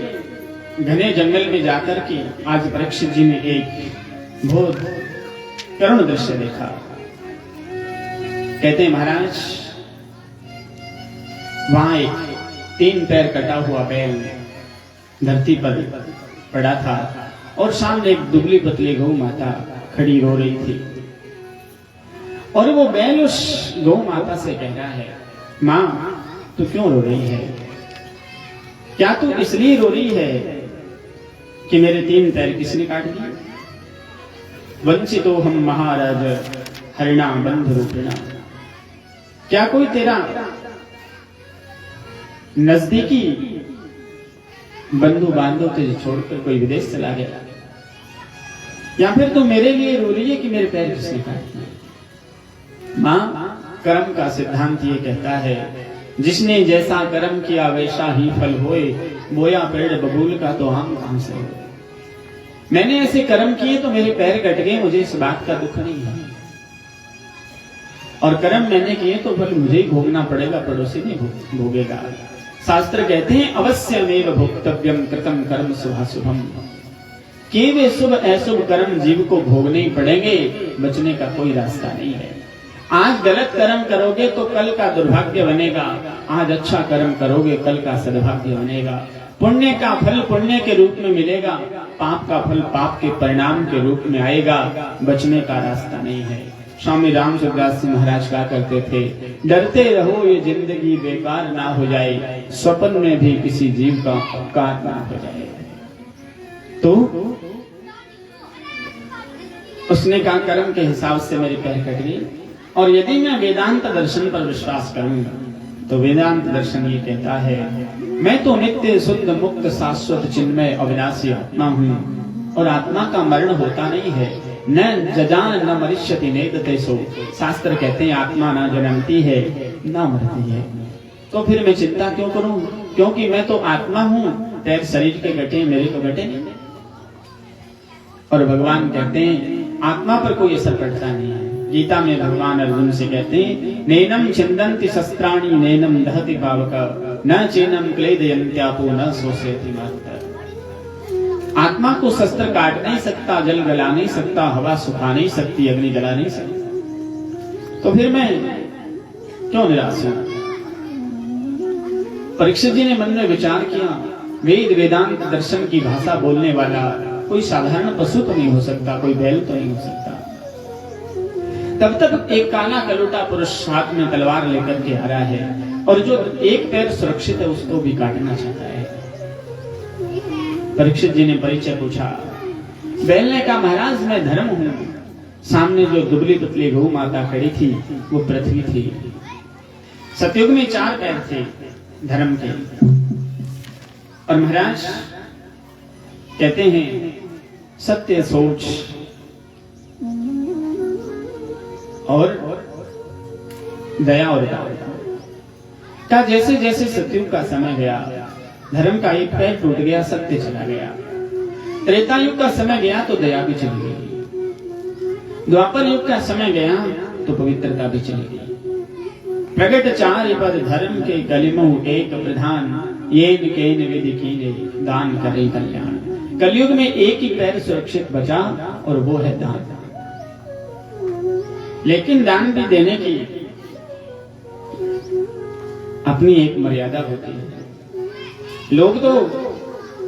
घने जंगल में जाकर के आज परीक्षित जी ने एक बहुत करुण दृश्य देखा। कहते महाराज वहां एक 3 पैर कटा हुआ बैल धरती पर पड़ा था और सामने एक दुबली पतली गौ माता खड़ी रो रही थी। और वो बैल उस गौ माता से कह रहा है, मां तू क्यों रो रही है? क्या तू इसलिए रो रही है कि मेरे 3 पैर किसने काट दिए? वंचितो हम महाराज हरिणा बंधु रूपिणा। क्या कोई तेरा नजदीकी बंधु बांधव तुझे छोड़कर कोई विदेश चला गया? या फिर तू मेरे लिए रो रही है कि मेरे पैर किसने काट दिए? मां, कर्म का सिद्धांत ये कहता है, जिसने जैसा कर्म किया वैसा ही फल होए। बोया पेड़ बबूल का तो हम कहां से होए। मैंने ऐसे कर्म किए तो मेरे पैर कट गए, मुझे इस बात का दुख नहीं है। और कर्म मैंने किए तो फल मुझे ही भोगना पड़ेगा, पड़ोसी नहीं भोगेगा। शास्त्र कहते हैं अवश्यमेव भोक्तव्यम कृतम कर्म शुभाशुभम। किए वे शुभ अशुभ कर्म जीव को भोगने ही पड़ेंगे, बचने का कोई रास्ता नहीं है। आज गलत कर्म करोगे तो कल का दुर्भाग्य बनेगा, आज अच्छा कर्म करोगे कल का सद्भाग्य बनेगा। पुण्य का फल पुण्य के रूप में मिलेगा, पाप का फल पाप के परिणाम के रूप में आएगा, बचने का रास्ता नहीं है। स्वामी रामचंद्रदास जी महाराज कहा करते थे, डरते रहो ये जिंदगी बेकार ना हो जाए, स्वप्न में भी किसी जीव का उपकार ना हो जाए। तो उसने कहा कर्म के हिसाब से मेरी पैर कट गई, और यदि मैं वेदांत दर्शन पर विश्वास करूंगा तो वेदांत दर्शन ये कहता है, मैं तो नित्य शुद्ध मुक्त शाश्वत चिन्मय अविनाशी आत्मा हूँ, और आत्मा का मरण होता नहीं है। न जजान न मरिष्यति नेदते सो, शास्त्र कहते हैं आत्मा न जन्मती है न मरती है। तो फिर मैं चिंता क्यों करूं, क्योंकि मैं तो आत्मा हूं, पैर शरीर के घटे मेरे तो घटे नहीं। और भगवान कहते हैं आत्मा पर कोई असर पड़ता नहीं है। गीता में भगवान अर्जुन से कहते हैं, नैनम छिन्दन्ति शस्त्राणि नैनम दहति पावक न चैनम क्लेदयन्त्यापो न शोषयति मारुतः। आत्मा को शस्त्र काट नहीं सकता, जल गला नहीं सकता, हवा सुखा नहीं सकती, अग्नि जला नहीं सकती। तो फिर मैं क्यों निराश हूं? परीक्षित जी ने मन में विचार किया, वेद वेदांत दर्शन की भाषा बोलने वाला कोई साधारण पशु तो नहीं हो सकता, कोई बैल तो नहीं हो सकता। तब तक एक काला कलोटा पुरुष हाथ में तलवार लेकर के आ रहा है, और जो एक पैर सुरक्षित है उसको भी काटना चाहता है। परीक्षित जी ने परिचय पूछा। बैल ने कहा, महाराज मैं धर्म हूं। सामने जो दुबली पतली गौ माता खड़ी थी वो पृथ्वी थी। सतयुग में 4 पैर थे धर्म के, और महाराज कहते हैं सत्य सोच और दया और का जैसे जैसे सतयुग का समय गया, धर्म का एक पैर टूट गया, सत्य चला गया। त्रेता युग का समय गया तो दया भी चली गई। द्वापर युग का समय गया तो पवित्रता भी चली गई। प्रगट 4 पद धर्म के कलिमहु एक प्रधान, येन केन विधि कीने दान करे कल्याण। कलयुग में एक ही पैर सुरक्षित बचा, और वो है दान। लेकिन दान भी देने की अपनी एक मर्यादा होती है। लोग तो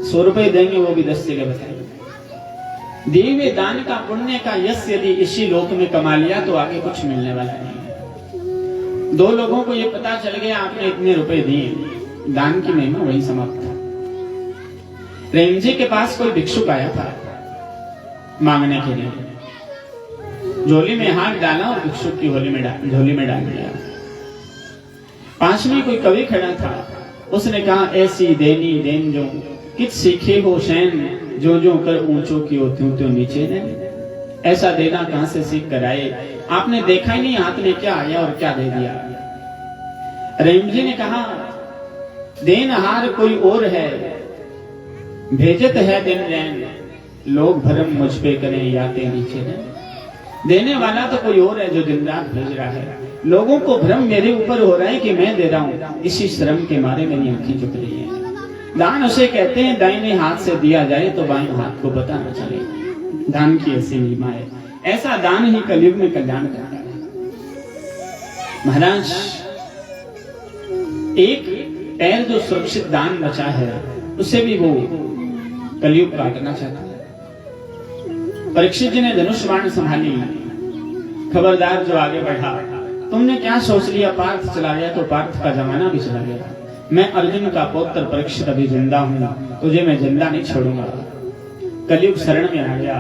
100 रुपए देंगे, वो भी 10 जगह बताएंगे। दिए हुए दान का पुण्य का यश यदि इसी लोक में कमा लिया तो आगे कुछ मिलने वाला नहीं। 2 लोगों को ये पता चल गया आपने इतने रुपए दिए, दान की महिमा वही समाप्त था। प्रेम जी के पास कोई भिक्षुक आया था मांगने के लिए, झोली में हाथ डाला और भिक्षुक की झोली में डाल दिया। पास में कोई कवि खड़ा था, उसने कहा, ऐसी देनी देन जो कित सीखे हो शैन, जो जो कर ऊंचों की हो त्यों त्यों नीचे ने। ऐसा देना कहां से सीख कर आए, आपने देखा ही नहीं हाथ में क्या आया और क्या दे दिया। रहीम जी ने कहा, देनहार कोई और है, भेजत है दिन रैन, लोग भरम मुझ पे करें याते नीचे ने। देने वाला तो कोई और है जो दिन रात भेज रहा है। लोगों को भ्रम मेरे ऊपर हो रहा है कि मैं दे रहा हूं, इसी श्रम के मारे मेरी आंखें झुक रही है। दान उसे कहते हैं दाहिने हाथ से दिया जाए तो बाएं हाथ को पता न चले। दान की ऐसी महिमा है। ऐसा दान ही कलयुग में कल्याण करता है। महाराज एक पैर जो सुरक्षित दान बचा है उसे भी वो कलयुग काटना चाहता है। परीक्षित जी ने धनुष बाण संभाली, खबरदार जो आगे बढ़ा, तुमने क्या सोच लिया पार्थ चला गया तो पार्थ का जमाना भी चला गया। मैं अर्जुन का पौत्र परीक्षित अभी जिंदा हूं, तुझे मैं जिंदा नहीं छोड़ूंगा। कलयुग शरण में आ गया।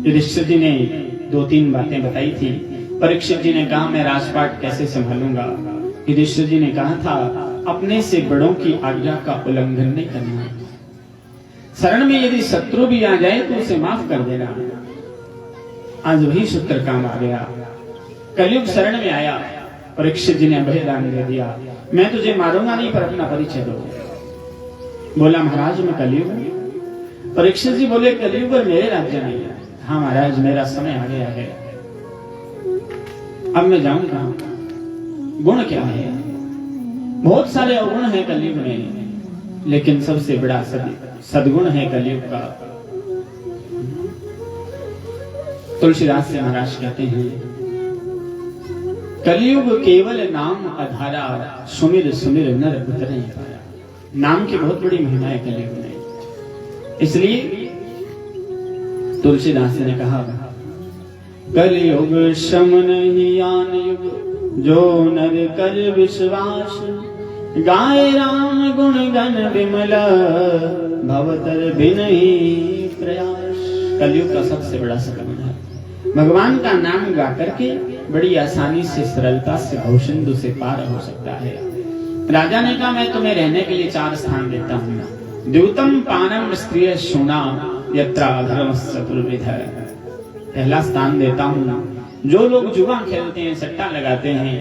युधिष्ठिर जी ने 2-3 बातें बताई थी। परीक्षित जी ने कहा, मैं राजपाट कैसे संभालूंगा। युधिष्ठिर जी ने कहा था, अपने से बड़ों की आज्ञा का उल्लंघन नहीं करना। शरण में यदि शत्रु भी आ जाए तो उसे माफ कर देना। आज वही सूत्र काम आ गया। कलयुग शरण में आया, परीक्षित जी ने अभयदान दे दिया, मैं तुझे मारूंगा नहीं पर अपना परिचय दो। बोला, महाराज मैं कलयुग हूं। परीक्षित जी बोले, कलयुग और मेरे राज्य नहीं है। हाँ महाराज, मेरा समय आ गया है, अब मैं जाऊं कहां? गुण क्या है? बहुत सारे अवगुण है कलयुग में, लेकिन सबसे बड़ा सद्गुण है कलयुग का। तुलसीदास जी महाराज कहते हैं, कलयुग केवल नाम आधारा, सुमिर सुमिर नर उतरे पाया। नाम की बहुत बड़ी महिमा है कलयुग में। इसलिए तुलसीदास ने कहा, कलयुग श्रम नहीं आन युग, जो नर कर विश्वास, गाय राम गुण गण विमल, भवतर बिनहि प्रयास। कलयुग का सबसे बड़ा संकट है। भगवान का नाम गा करके बड़ी आसानी से, सरलता से भवसिंधु से पार हो सकता है। राजा ने कहा, मैं तुम्हें रहने के लिए 4 स्थान देता हूँ। द्यूतम पानम स्त्रिय शूना यत्रा धर्म चतुर्विध। पहला स्थान देता हूँ, जो लोग जुआ खेलते हैं, सट्टा लगाते हैं,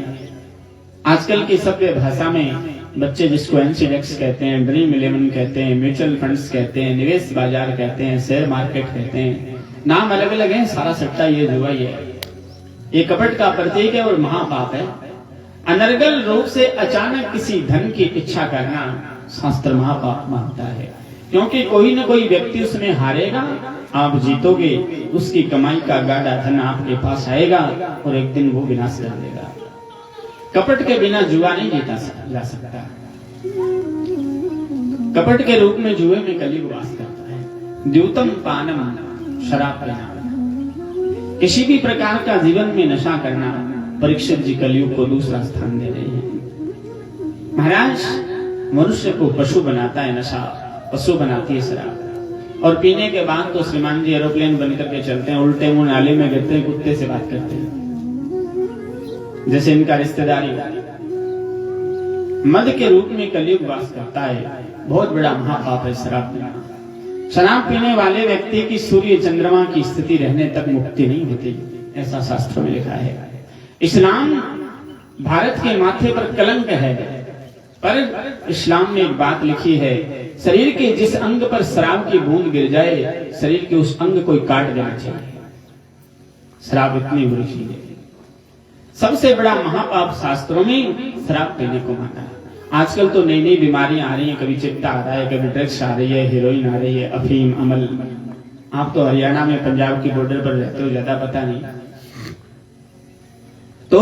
आजकल की सभ्य भाषा में बच्चे जिसको एनसीडेक्स कहते हैं, ड्रीम 11 कहते हैं, म्यूचुअल फंड्स कहते हैं, निवेश बाजार कहते हैं, शेयर मार्केट कहते हैं, नाम अलग अलग है, सारा सट्टा ये जुआ ही है। ये कपट का प्रतीक है और महापाप है। अनर्गल रूप से अचानक किसी धन की इच्छा करना शास्त्र महापाप मानता है, क्योंकि कोई न कोई व्यक्ति उसमें हारेगा, आप जीतोगे, उसकी कमाई का गाढ़ा धन आपके पास आएगा और एक दिन वो विनाश कर देगा। कपट के बिना जुआ नहीं जीता जा सकता। कपट के रूप में जुए में कलयुग वास करता है। द्यूतम पानम, शराब पीना, किसी भी प्रकार का जीवन में नशा करना। परीक्षित जी कलयुग को दूसरा स्थान दे रहे हैं। महाराज, मनुष्य को पशु बनाता है नशा, पशु बनाती है शराब, और पीने के बाद तो श्रीमान जी एरोप्लेन बन करके चलते हैं, उल्टे मुंह नाले में गिरते हैं, कुत्ते से बात करते हैं, जैसे इनका रिश्तेदारी। मद के रूप में कलयुग वास करता है। बहुत बड़ा महापाप है शराब पीना। शराब पीने वाले व्यक्ति की सूर्य चंद्रमा की स्थिति रहने तक मुक्ति नहीं होती, ऐसा शास्त्रों में लिखा है। इस्लाम भारत के माथे पर कलंक है, पर इस्लाम में एक बात लिखी है, शरीर के जिस अंग पर शराब की बूंद गिर जाए, शरीर के उस अंग को काट देना चाहिए। शराब इतनी बुरी चीज है। सबसे बड़ा महापाप शास्त्रों में शराब पीने को माना है। आजकल तो नई नई बीमारियां आ रही हैं, कभी चिट्टा आ रहा है, कभी ड्रग्स आ रही है, हीरोइन आ रही है, अफीम, अमल। आप तो हरियाणा में पंजाब की बॉर्डर पर रहते हो, ज्यादा पता नहीं। तो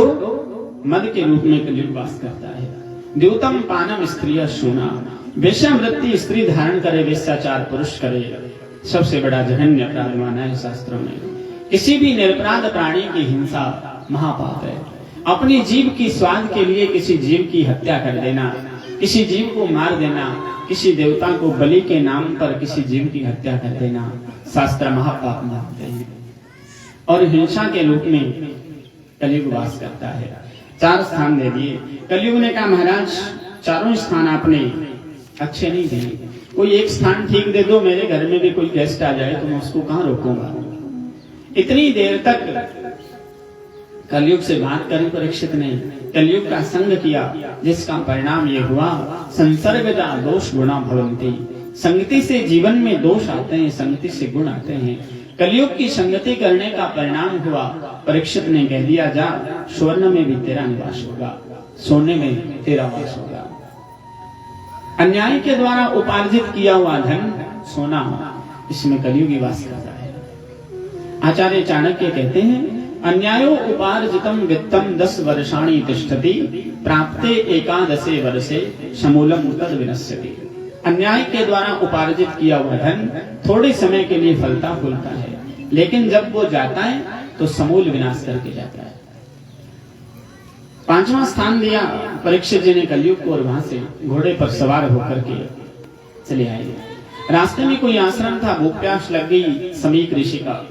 मद के रूप में कलयुग वास करता है। द्यूतम पानम स्त्रिय शूना, वेश्यावृत्ति स्त्री धारण करे, वेश्याचार पुरुष करे, सबसे बड़ा जघन्य अपराध माना है शास्त्रों में। किसी भी निरपराध प्राणी की हिंसा महापाप है। अपनी जीव की स्वाद के लिए किसी जीव की हत्या कर देना, किसी जीव को मार देना, किसी देवता को बलि के नाम पर किसी जीव की हत्या कर देना, शास्त्र महापाप मानते हैं। और हिंसा के रूप में कलयुग वास करता है। 4 स्थान दे दिए। कलयुग ने कहा, महाराज चारों स्थान आपने अच्छे नहीं दिए, कोई एक स्थान ठीक दे दो, मेरे घर में भी कोई गेस्ट आ जाए तो मैं उसको कहां रोकूंगा। इतनी देर तक कलयुग से बात करी परीक्षित ने, कलयुग का संग किया, जिसका परिणाम ये हुआ, संसर्गजा दोष गुणा भवन्ति। संगति से जीवन में दोष आते हैं, संगति से गुण आते हैं। कलयुग की संगति करने का परिणाम हुआ, परीक्षित ने कह दिया, जा स्वर्ण में भी तेरा निवास होगा, सोने में तेरा वास होगा। अन्याय के द्वारा उपार्जित किया हुआ धन, सोना, इसमें कलयुगी वास करता है। आचार्य चाणक्य कहते हैं, अन्यायो उपार्जितम वित्तम 10 वर्षाणि तिष्ठति, प्राप्ते 11 वर्षे समूलम तद विनश्यति। अन्याय के द्वारा उपार्जित किया हुआ धन थोड़े समय के लिए फलता फूलता है, लेकिन जब वो जाता है तो समूल विनाश करके जाता है। 5वां स्थान दिया परीक्षित जी ने कलयुग को, और वहां से घोड़े पर सवार होकर के चले आए। रास्ते में कोई आश्रम था, भूख प्यास लग गई समीक ऋषि का।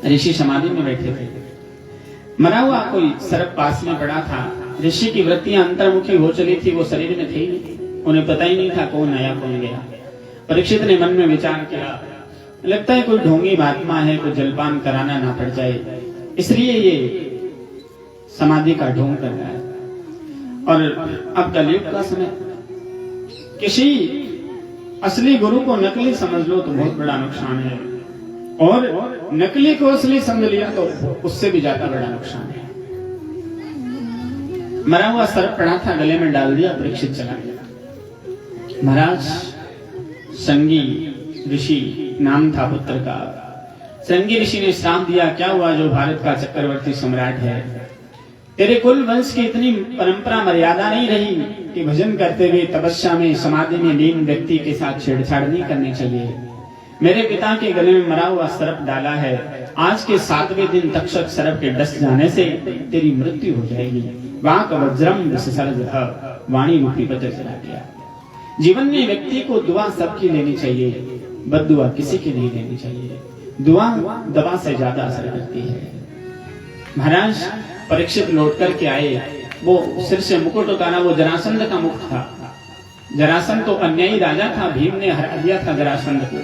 ऋषि समाधि में बैठे थे, मरा हुआ कोई सर्प पास में पड़ा था। ऋषि की वृत्तियां अंतर्मुखी हो चली थी, वो शरीर में थी नहीं, उन्हें पता ही नहीं था कौन आया कौन गया। परीक्षित ने मन में विचार किया, लगता है कोई ढोंगी महात्मा है, कोई जलपान कराना ना पड़ जाए, इसलिए ये समाधि का ढोंग कर रहा है। और अब कलयुग का समय, किसी असली गुरु को नकली समझ लो तो बहुत बड़ा नुकसान है, और नकली को असली समझ लिया तो उससे भी ज्यादा बड़ा नुकसान है। मरा हुआ सर्प पड़ा था, गले में डाल दिया, परीक्षित चला गया। महाराज संगी ऋषि नाम था पुत्र का। संगी ऋषि ने श्राप दिया, क्या हुआ जो भारत का चक्रवर्ती सम्राट है, तेरे कुल वंश की इतनी परंपरा मर्यादा नहीं रही कि भजन करते हुए तपस्या में समाधि में लीन व्यक्ति के साथ छेड़छाड़ नहीं करनी चाहिए। मेरे पिता के गले में मरा हुआ सर्प डाला है, आज के 7वें दिन तक्षक सर्प के डस जाने से तेरी मृत्यु हो जाएगी। वाक वज्रम विसर्जः, वाणी रूपी पत्र चला दिया। जीवन में व्यक्ति को दुआ सबकी लेनी चाहिए, बद्दुआ किसी की नहीं लेनी चाहिए। दुआ दवा से ज्यादा असर करती है। महाराज परीक्षित लौट करके आए, वो सिर से मुकुट उतारा, वो जरासंध का मुख था। जरासंध तो अन्यायी राजा था, भीम ने हरा दिया था जरासंध को।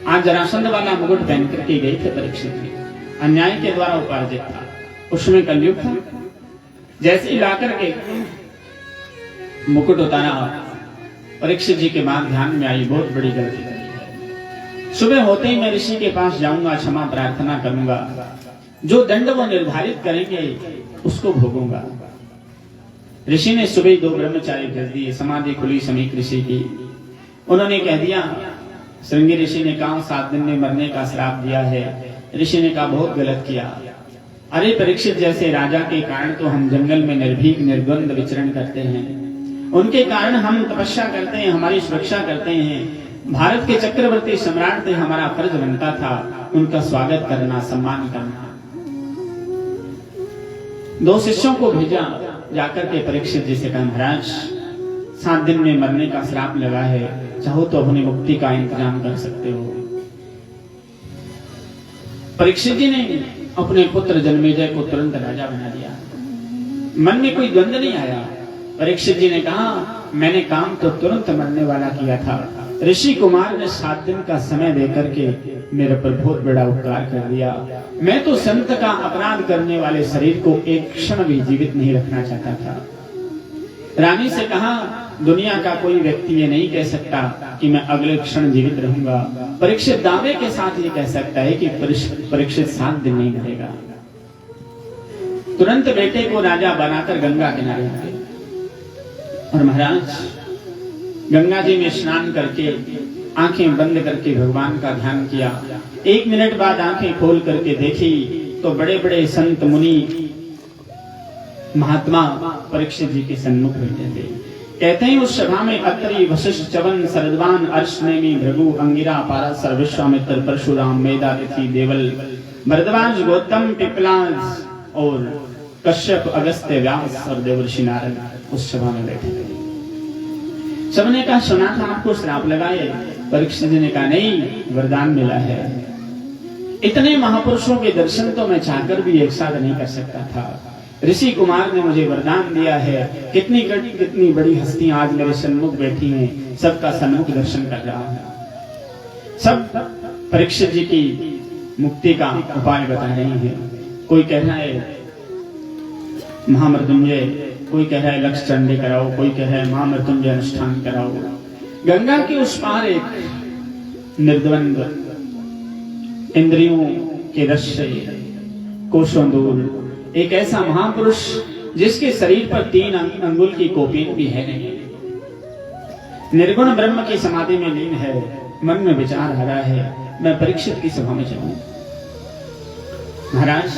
आज जरासंध वाला मुकुट पहन करके गए थे परीक्षित जी, अन्याय के द्वारा उपार्जित था, उसमें कलयुग था। जैसे ही लाकर के मुकुट उतारा, परीक्षित जी के बाद ध्यान में आई बहुत बड़ी गलती करी है। सुबह होते ही मैं ऋषि के पास जाऊंगा, क्षमा प्रार्थना करूंगा, जो दंड वो निर्धारित करेंगे उसको भोगूंगा। ऋषि ने सुबह 2 ब्रह्मचारी भेज दिए, समाधि खुली समीक ऋषि की। उन्होंने कह दिया, श्रृंगी ऋषि ने कहा 7 दिन में मरने का श्राप दिया है। ऋषि ने कहा बहुत गलत किया। अरे परीक्षित जैसे राजा के कारण तो हम जंगल में निर्भीक निर्द्वंद विचरण करते हैं, उनके कारण हम तपस्या करते हैं, हमारी सुरक्षा करते हैं। भारत के चक्रवर्ती सम्राट थे, हमारा फर्ज बनता था उनका स्वागत करना, सम्मान करना। 2 शिष्यों को भेजा, जाकर के परीक्षित जी से कहा, महाराज 7 दिन में मरने का श्राप लगा है, चाहो तो अपनी मुक्ति का इंतजाम कर सकते हो। परीक्षित जी ने अपने पुत्र जन्मेजय को तुरंत राजा बना दिया। मन में कोई द्वंद्व नहीं आया। परीक्षित जी ने कहा, मैंने काम तो तुरंत मरने वाला किया था, ऋषि कुमार ने 7 दिन का समय देकर के मेरे पर बहुत बड़ा उपकार कर दिया। मैं तो संत का अपराध करने वाले शरीर को एक क्षण भी जीवित नहीं रखना चाहता था। रानी से कहा, दुनिया का कोई व्यक्ति ये नहीं कह सकता कि मैं अगले क्षण जीवित रहूंगा। परीक्षित दावे के साथ ये कह सकता है कि परीक्षित 7 दिन नहीं मरेगा। तुरंत बेटे को राजा बनाकर गंगा किनारे आ गए और महाराज गंगा जी में स्नान करके आंखें बंद करके भगवान का ध्यान किया। 1 मिनट बाद आंखें खोल करके देखी तो बड़े बड़े संत मुनि महात्मा परीक्षित जी के सन्मुख बैठे थे। कहते हैं उस सभा में अत्रि, वशिष्ठ, च्यवन, शरद्वान, अर्शनेमी, भृगु, अंगिरा, पाराशर, विश्वामित्र, परशुराम, मेधातिथि, देवल, भरद्वाज, गौतम, पिपलाद और कश्यप, अगस्त्य, व्यास और देवर्षि नारद उस सभा में बैठे थे। सबने कहा, सुना था आपको श्राप लगाए। परीक्षित जी ने कहा, नहीं, वरदान मिला है। इतने महापुरुषों के दर्शन तो मैं चाहकर भी एक साथ नहीं कर सकता था। ऋषि कुमार ने मुझे वरदान दिया है। कितनी बड़ी हस्तियां आज मेरे सन्मुख बैठी हैं, सबका सन्मुख दर्शन कर रहा है। सब परीक्षित जी की मुक्ति का उपाय बता रहे हैं। कोई कह रहा है महामृत्युंजय, कोई कह रहा है लक्ष्य चंडी कराओ, कोई कह रहा है महामृत्युंजय अनुष्ठान कराओ। गंगा के उस पार एक निर्द्वंद, इंद्रियों के रस से कोसों दूर एक ऐसा महापुरुष जिसके शरीर पर 3 अंगुल की कोपीन भी है नहीं, निर्गुण ब्रह्म की समाधि में लीन है। मन में विचार आ रहा है, मैं परीक्षित की सभा में चलूं। महाराज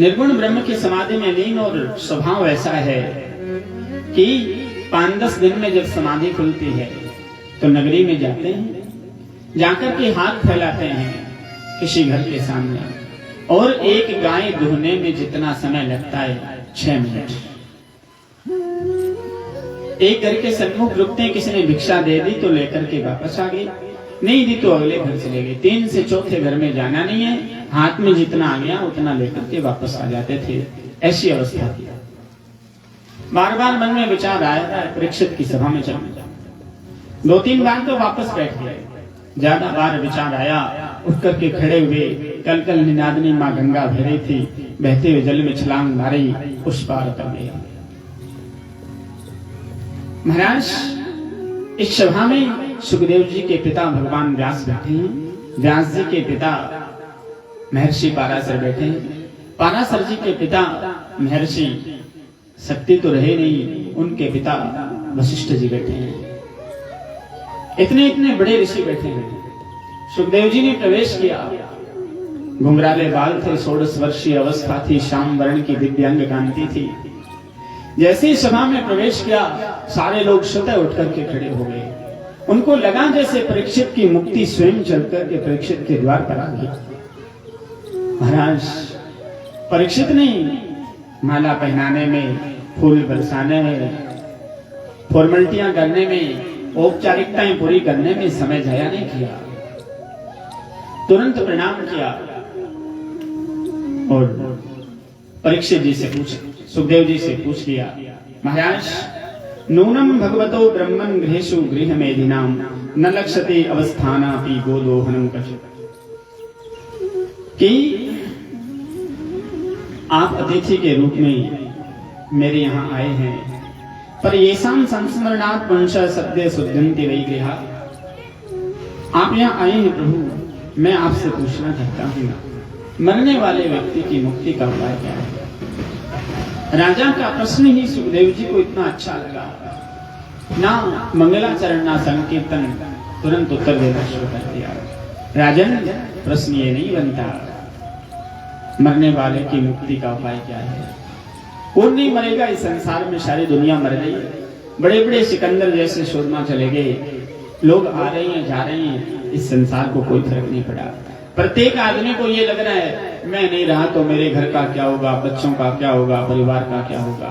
निर्गुण ब्रह्म की समाधि में लीन और स्वभाव ऐसा है कि 5-10 दिन में जब समाधि खुलती है तो नगरी में जाते हैं, जाकर के हाथ फैलाते हैं किसी घर के सामने, और एक गाय दुहने में जितना समय लगता है 6 मिनट। एक घर के सन्मुख रुकते हैं, किसी ने भिक्षा दे दी तो लेकर के वापस आ गए, नहीं दी तो अगले घर चले गए। 3 से चौथे घर में जाना नहीं है, हाथ में जितना आ गया उतना लेकर के वापस आ जाते थे। ऐसी अवस्था थी। बार बार मन में विचार आया, परीक्षित की सभा में चलना। 2-3 बार तो वापस बैठ गए। ज्यादा बार विचार आया, उठ करके खड़े हुए। कल कल निनादनी माँ गंगा बह रही थी, बहते हुए जल में छलांग मारी, उस पार कर गए। महाराज इस सभा में सुखदेव जी के पिता भगवान व्यास बैठे हैं, व्यास जी के पिता महर्षि पाराशर बैठे हैं, पाराशर जी के पिता महर्षि शक्ति तो रहे नहीं, उनके पिता वशिष्ठ जी बैठे हैं। इतने बड़े ऋषि बैठे हैं। सुखदेव जी ने प्रवेश किया, घुंघराले बाल थे, 16 वर्षीय अवस्था थी, श्याम वर्ण की दिव्यांग कांति थी। जैसे ही सभा में प्रवेश किया, सारे लोग स्वतः उठ करके खड़े हो गए। उनको लगा जैसे परीक्षित की मुक्ति स्वयं चल करके परीक्षित के द्वार पर आ गई। महाराज परीक्षित ने माला पहनाने में, फूल बरसाने में, फॉर्मेलिटियां करने में, औपचारिकताएं पूरी करने में समय जाया नहीं किया। तुरंत प्रणाम किया और परीक्षित जी से पूछ, सुखदेव जी से पूछ लिया, महाराज नूनम भगवतो ब्रह्मन गृहेषु गृह मेदिनाम न लक्ष्यते अवस्थानापि गोदोहनम कचित्। कि आप अतिथि के रूप में मेरे यहाँ आए हैं, पर येषां संस्मरणात् पुंसः सद्यः शुद्धन्ति वै गृहा। आप यहाँ आए हैं प्रभु, मैं आपसे पूछना चाहता हूँ मरने वाले व्यक्ति की मुक्ति का उपाय क्या है। राजा का प्रश्न ही सुखदेव जी को इतना अच्छा लगा, ना मंगलाचरण ना संकीर्तन, तुरंत उत्तर देना शुरू कर दिया। राजन प्रश्न ये नहीं बनता, मरने वाले की मुक्ति का उपाय क्या है। कौन नहीं मरेगा इस संसार में, सारी दुनिया मर गई। बड़े बड़े सिकंदर जैसे शोधना चले गए, लोग आ रहे हैं जा रहे हैं, इस संसार को कोई फर्क नहीं पड़ा। प्रत्येक आदमी को ये लग रहा है मैं नहीं रहा तो मेरे घर का क्या होगा, बच्चों का क्या होगा, परिवार का क्या होगा।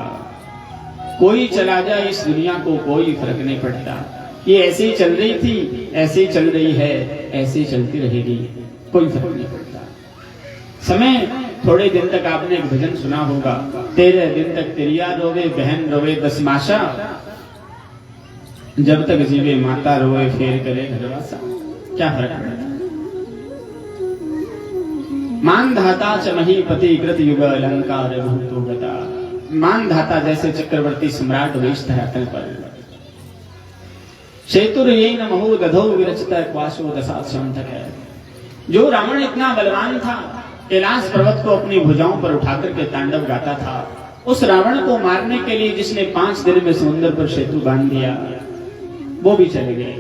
कोई चला जाए इस दुनिया को कोई फर्क नहीं पड़ता। ये ऐसे ही चल रही थी, ऐसे ही चल रही है, ऐसे ही चलती रहेगी, कोई फर्क नहीं पड़ता। समय थोड़े दिन तक आपने एक भजन सुना होगा, 13 दिन तक तेरिया रोवे बहन रोवे 10 मासा, जब तक जीवे माता रोवे फेर करे घरवासा। क्या फर्क पड़ता। मानधाता च महीपति कृत युग अलंकार भूतो गता। मानधाता जैसे चक्रवर्ती सम्राट वेश धरातल पर। चेतुर्येन महो दधौ विरचित क्वासो दशाश्रमतक। जो रावण इतना बलवान था, कैलाश पर्वत को अपनी भुजाओं पर उठाकर के तांडव गाता था, उस रावण को मारने के लिए जिसने 5 दिन में समुद्र पर सेतु बांध दिया, वो भी चले गए।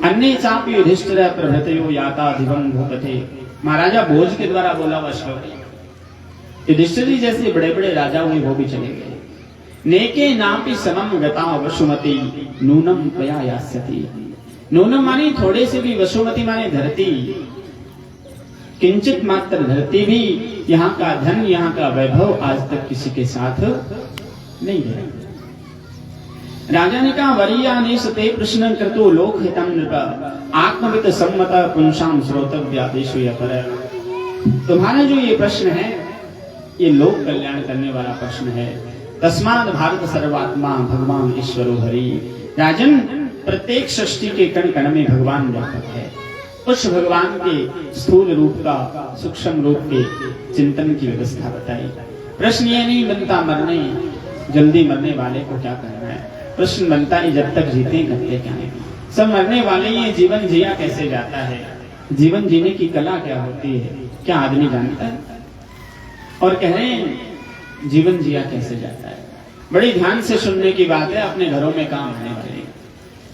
अन्य चापि युधिष्ठिर प्रभृतयो याता दिवं भूपते। महाराजा भोज के द्वारा बोला हुआ श्लोक। युधिष्ठिर जी जैसे बड़े बड़े राजा हुए वो भी चले गए। नेके नापि समम गता वसुमती नूनम त्वया यास्यति। नूनम माने थोड़े से भी, वसुमती माने धरती, किंचित मात्र धरती भी, यहाँ का धन, यहाँ का वैभव आज तक किसी के साथ नहीं है। राजा ने कहा वरीयानेश ते प्रश्न कृतो लोक हितम नृप आत्मवित सम्मत पुंसाम श्रोतव्यादेशु यपर। तुम्हारा जो ये प्रश्न है ये लोक कल्याण करने वाला प्रश्न है। तस्माद भारत सर्वात्मा भगवान ईश्वरो हरि। राजन प्रत्येक सृष्टि के कण कण में भगवान व्यापक है। उस भगवान के स्थूल रूप का, सूक्ष्म रूप के चिंतन की व्यवस्था बताई। प्रश्न ये नहीं बनता मरने, जल्दी मरने वाले को क्या करना है। प्रश्न बनता है जब तक जीते करते क्या है। सब मरने वाले ये जीवन जिया कैसे जाता है, जीवन जीने की कला क्या होती है, क्या आदमी जानता है। और कह रहे हैं जीवन जिया कैसे जाता है। बड़ी ध्यान से सुनने की बात है, अपने घरों में काम आने वाले।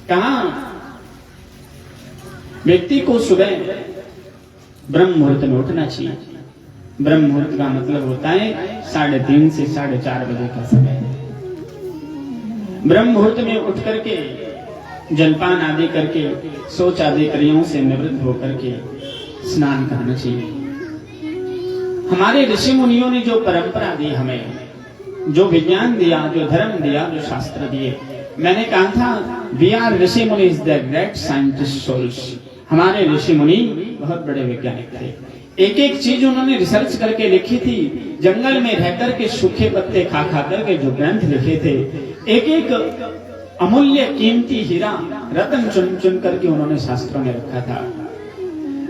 कहा व्यक्ति को सुबह ब्रह्म मुहूर्त में उठना चाहिए। ब्रह्म मुहूर्त का मतलब होता है 3:30 से 4:30 बजे का समय। ब्रह्म मुहूर्त में उठ करके जलपान आदि करके, शौच आदि क्रियाओं से निवृत्त होकर के स्नान करना चाहिए। हमारे ऋषि मुनियों ने जो परंपरा दी हमें, जो विज्ञान दिया, जो धर्म दिया, जो शास्त्र दिए, मैंने कहा था we are rishi muni is the great scientist souls. हमारे ऋषि मुनि बहुत बड़े वैज्ञानिक थे। एक एक चीज उन्होंने रिसर्च करके लिखी थी। जंगल में रहकर के सूखे पत्ते खा खा करके जो ग्रंथ लिखे थे, एक एक अमूल्य कीमती हीरा रत्न चुन चुन करके उन्होंने शास्त्रों में रखा था।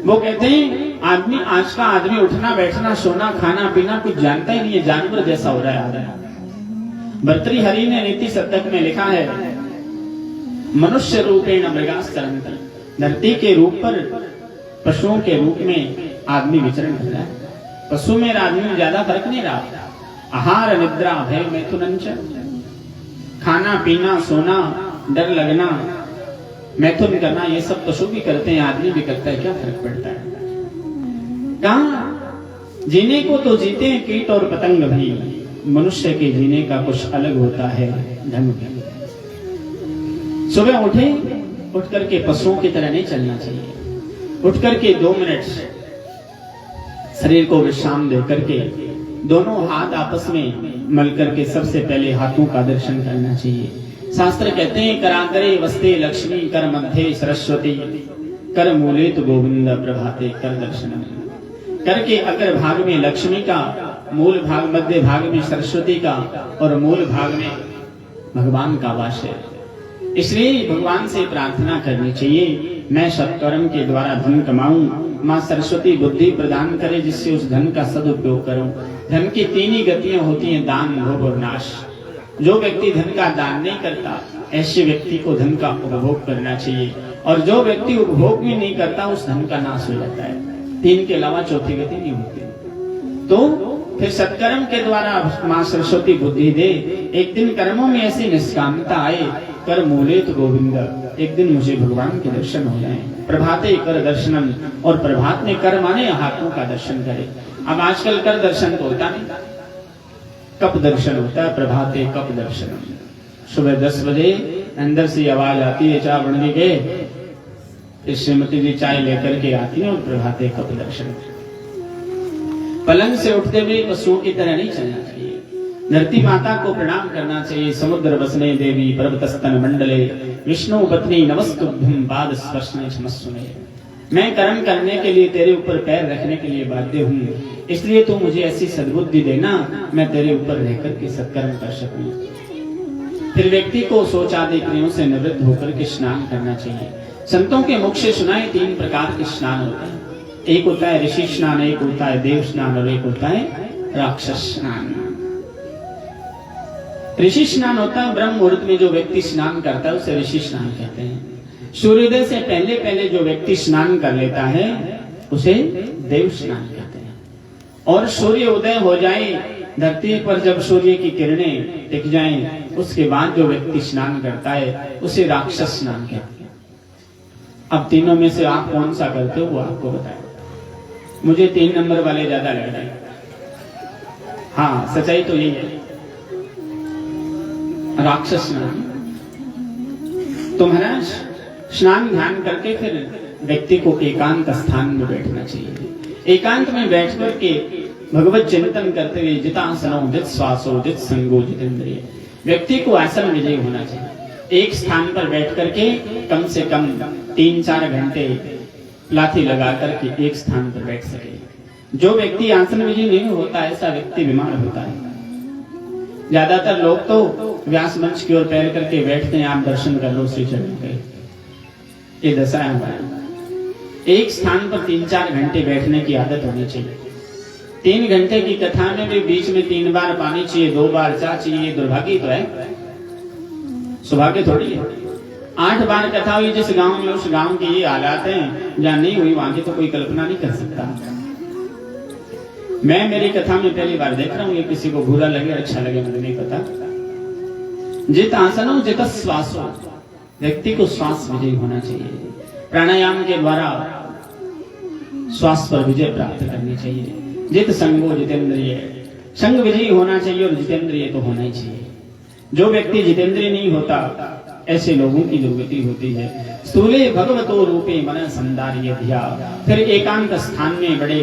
वो कहते हैं आदमी, आज का आदमी उठना बैठना सोना खाना पीना कुछ जानता ही नहीं है, जानवर जैसा हो रहा है आदमी। भर्तृहरि ने नीति शतक में लिखा है मनुष्य रूपेण मृगाश्चरन्ति। धरती के रूप पर पशुओं के रूप में आदमी विचरण कर रहा है। पशु में आदमी में ज्यादा फर्क नहीं रहा। आहार निद्रा भय मैथुनंच, खाना पीना सोना डर लगना मैथुन करना, ये सब पशु भी करते हैं, आदमी भी करता है, क्या फर्क पड़ता है। कहा जीने को तो जीते हैं कीट और पतंग भी, मनुष्य के जीने का कुछ अलग होता है। ढंग भी। सुबह उठे, उठ करके पशुओं की तरह नहीं चलना चाहिए। उठ करके 2 मिनट शरीर को विश्राम दे करके दोनों हाथ आपस में मल करके सबसे पहले हाथों का दर्शन करना चाहिए। शास्त्र कहते हैं कराग्रे वस्ते लक्ष्मी कर मध्य सरस्वती कर मूले तो गोविंद प्रभाते कर दर्शन। करके अगर भाग में लक्ष्मी का, मूल भाग मध्य भाग में सरस्वती का और मूल भाग में भगवान का वास है। इसलिए भगवान से प्रार्थना करनी चाहिए, मैं सत्कर्म के द्वारा धन कमाऊं, मां सरस्वती बुद्धि प्रदान करे जिससे उस धन का सदुपयोग करूं। धन की 3 ही गतियां होती हैं, दान, भोग और नाश। जो व्यक्ति धन का दान नहीं करता, ऐसे व्यक्ति को धन का उपभोग करना चाहिए, और जो व्यक्ति उपभोग भी नहीं करता उस धन का नाश हो जाता है। 3 के अलावा चौथी गति नहीं होती। तो फिर सत्कर्म के द्वारा मां सरस्वती बुद्धि दे। एक दिन कर्मों में ऐसी निष्कामता आए, कर मूले तो गोविंद, एक दिन मुझे भगवान के दर्शन हो जाएं। प्रभाते कर दर्शनम, और प्रभात में कर माने हाथों का दर्शन करे। अब आजकल कर दर्शन तो होता नहीं, कब दर्शन होता है? प्रभाते कब दर्शनम। सुबह 10 बजे अंदर से आवाज आती है, चाय बन गई, श्रीमती जी चाय लेकर के आती है, और प्रभाते कब दर्शन। पलंग से उठते हुए पशुओं की तरह नहीं चलना चाहिए। धरती माता को प्रणाम करना चाहिए। समुद्र बसने देवी पर्वतस्तन मंडले विष्णु पत्नी नमस्तुभ्यं पाद स्पर्शने क्षमस्वमे। मैं कर्म करने के लिए तेरे ऊपर पैर रखने के लिए बाध्य हूँ, इसलिए तू मुझे ऐसी सद्बुद्धि देना, मैं तेरे ऊपर रहकर के सत्कर्म कर सकूं। फिर व्यक्ति को शौच आदि क्रियों से निवृत्त होकर के स्नान करना चाहिए। संतों के मुख से सुनाए 3 प्रकार के स्नान होते हैं। एक होता है ऋषि स्नान, एक होता है देव स्नान, और एक होता है राक्षस स्नान। ऋषि स्नान होता है ब्रह्म मुहूर्त में जो व्यक्ति स्नान करता है उसे ऋषि स्नान कहते हैं। सूर्योदय से पहले पहले जो व्यक्ति स्नान कर लेता है उसे देव स्नान कहते हैं। और सूर्य उदय हो जाए, धरती पर जब सूर्य की किरणें टिक जाएं, उसके बाद जो व्यक्ति स्नान करता है उसे राक्षस स्नान कहते हैं। अब तीनों में से आप कौन सा करते हो वो आपको बताएं। मुझे 3 नंबर वाले ज्यादा लग रहे हैं। हाँ, सच्चाई तो यही है, राक्षस स्नान। तो महाराज स्नान ध्यान करके फिर व्यक्ति को एकांत स्थान में बैठना चाहिए। एकांत में बैठ करके भगवत चिंतन करते हुए जितासनो जित श्वासो जित संगो जितेंद्रिय, व्यक्ति को आसन विजयी होना चाहिए। एक स्थान पर बैठ करके कम से कम 3-4 घंटे लाठी लगा करके एक स्थान पर बैठ सके। जो व्यक्ति आसन विजयी नहीं होता ऐसा व्यक्ति बीमार होता है। ज्यादातर लोग तो व्यास मंच की ओर पैर करके बैठते हैं, आप दर्शन कर लो श्री चरण के, ये दशा है हमारा। एक स्थान पर 3-4 घंटे बैठने की आदत होनी चाहिए। 3 घंटे की कथा में भी बीच में 3 बार पानी चाहिए, 2 बार चाय चाहिए। दुर्भाग्य तो है, सौभाग्य थोड़ी है। 8 बार कथा हुई जिस गांव में, उस गांव के ये हालात हैं, जहां नहीं हुई वहां की तो कोई कल्पना नहीं कर सकता। मैं मेरी कथा में पहली बार देख रहा हूं, ये किसी को बुरा लगे अच्छा लगे मुझे नहीं पता। जित आसनो जित श्वासो, व्यक्ति को श्वास विजयी होना चाहिए। प्राणायाम के द्वारा श्वास पर विजय प्राप्त करनी चाहिए। जित संगो जितेंद्रिय, संग विजयी होना चाहिए, और जितेंद्रिय तो होना ही चाहिए। जो व्यक्ति जितेंद्रिय नहीं होता ऐसे लोगों की दुर्गति होती है। स्थूले भगवतो रूपे मन संदार्य ध्या, फिर एकांत स्थान में बड़े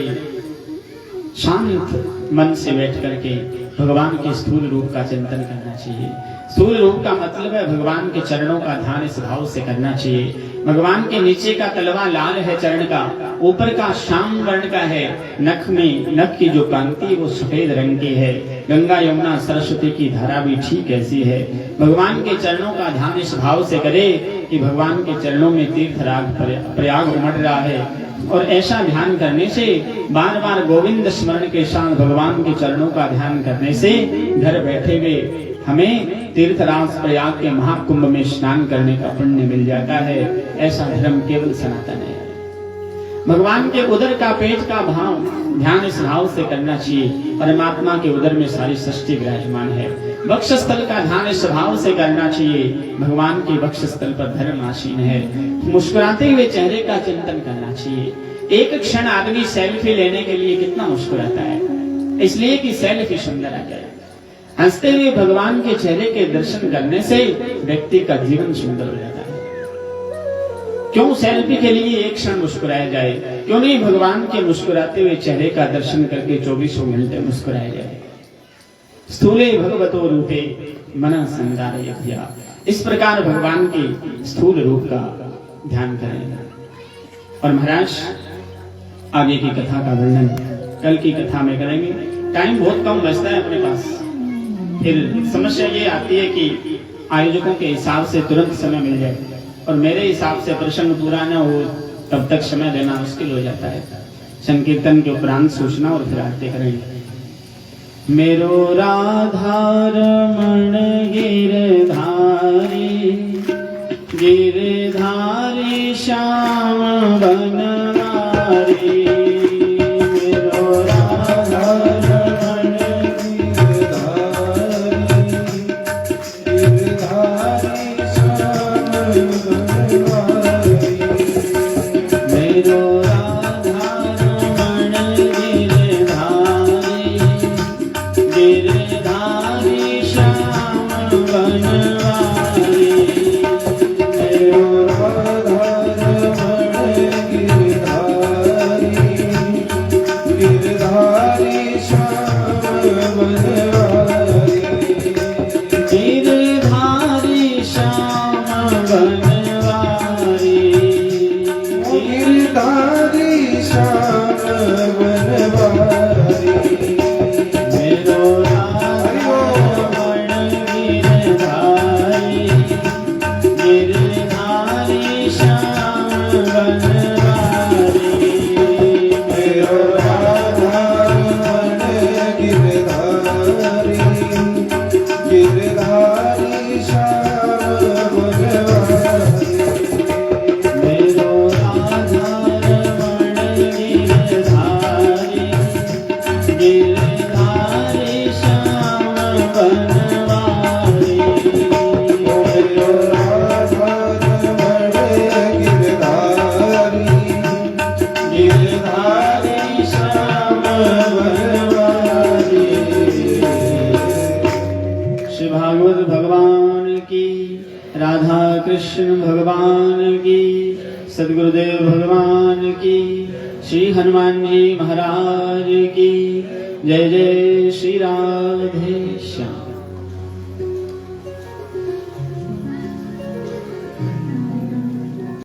शांत मन से बैठ करके भगवान के स्थूल रूप का चिंतन करना चाहिए। स्थूल रूप का मतलब है भगवान के चरणों का ध्यान इस भाव से करना चाहिए। भगवान के नीचे का तलवा लाल है चरण का, ऊपर का श्याम वर्ण का है, नख में नख की जो कांति है वो सफेद रंग की है। गंगा यमुना सरस्वती की धारा भी ठीक ऐसी है। भगवान के चरणों का ध्यान इस भाव से करे कि भगवान के चरणों में तीर्थराग प्रयाग उमड़ रहा है। और ऐसा ध्यान करने से, बार बार गोविंद स्मरण के साथ भगवान के चरणों का ध्यान करने से घर बैठे हुए हमें तीर्थराज प्रयाग के महाकुंभ में स्नान करने का पुण्य मिल जाता है। ऐसा धर्म केवल सनातन है। भगवान के उदर का, पेट का भाव ध्यान इस भाव से करना चाहिए। परमात्मा के उदर में सारी सृष्टि विराजमान है। वक्षस्थल का ध्यान इस भाव से करना चाहिए। भगवान के वक्षस्थल पर धर्म आसीन है। मुस्कुराते हुए चेहरे का चिंतन करना चाहिए। एक क्षण आदमी सेल्फी लेने के लिए कितना मुस्कुराता है, इसलिए कि सेल्फी सुंदर आ जाए। हंसते हुए भगवान के चेहरे के दर्शन करने से व्यक्ति का जीवन सुंदर हो जाता है। क्यों सेल्फी के लिए एक क्षण मुस्कुराया जाए, क्यों नहीं भगवान के मुस्कुराते हुए चेहरे का दर्शन करके 24 घंटे मुस्कुराया जाए। स्थूले भगवतो रूपे मन संदारयत्या, इस प्रकार भगवान के स्थूल रूप का ध्यान करें। और महाराज आगे की कथा का वर्णन कल की कथा में करेंगे। टाइम बहुत कम बचता है अपने पास। फिर समस्या ये आती है कि आयोजकों के हिसाब से तुरंत समय मिल जाए और मेरे हिसाब से प्रसंग पूरा न हो तब तक समय देना मुश्किल हो जाता है। संकीर्तन के उपरांत सूचना और फिर आरती करेंगे। मेरो राधा रमण गिरधारी, गिरधारी श्याम बनवारी। मेरो राधा रमण गिरधारी श्याम बनवारी। मेरो राधा रमण गिरधारी, गिरधारी श्याम बनवारी। मेरो राधा रमण गिरधारी, गिरधारी श्याम बनवारी। गिरधारी श्याम बनवारी। गिरधारी श्याम बनवारी। मेरो राधा रमण गिरधारी, गिरधारी श्याम बनवारी। मेरो राधा रमण गिरधारी, गिरधारी श्याम बनवारी। मेरो राधा रमण गिरधारी, गिरधारी श्याम बनवारी। मेरो राधा रमण गिरधारी, गिरधारी श्याम बनवारी। श्री भागवत भगवान की, राधा कृष्ण भगवान की, सदगुरुदेव भगवान की, श्री हनुमान जी महाराज की जय। जय श्री राधे श्याम।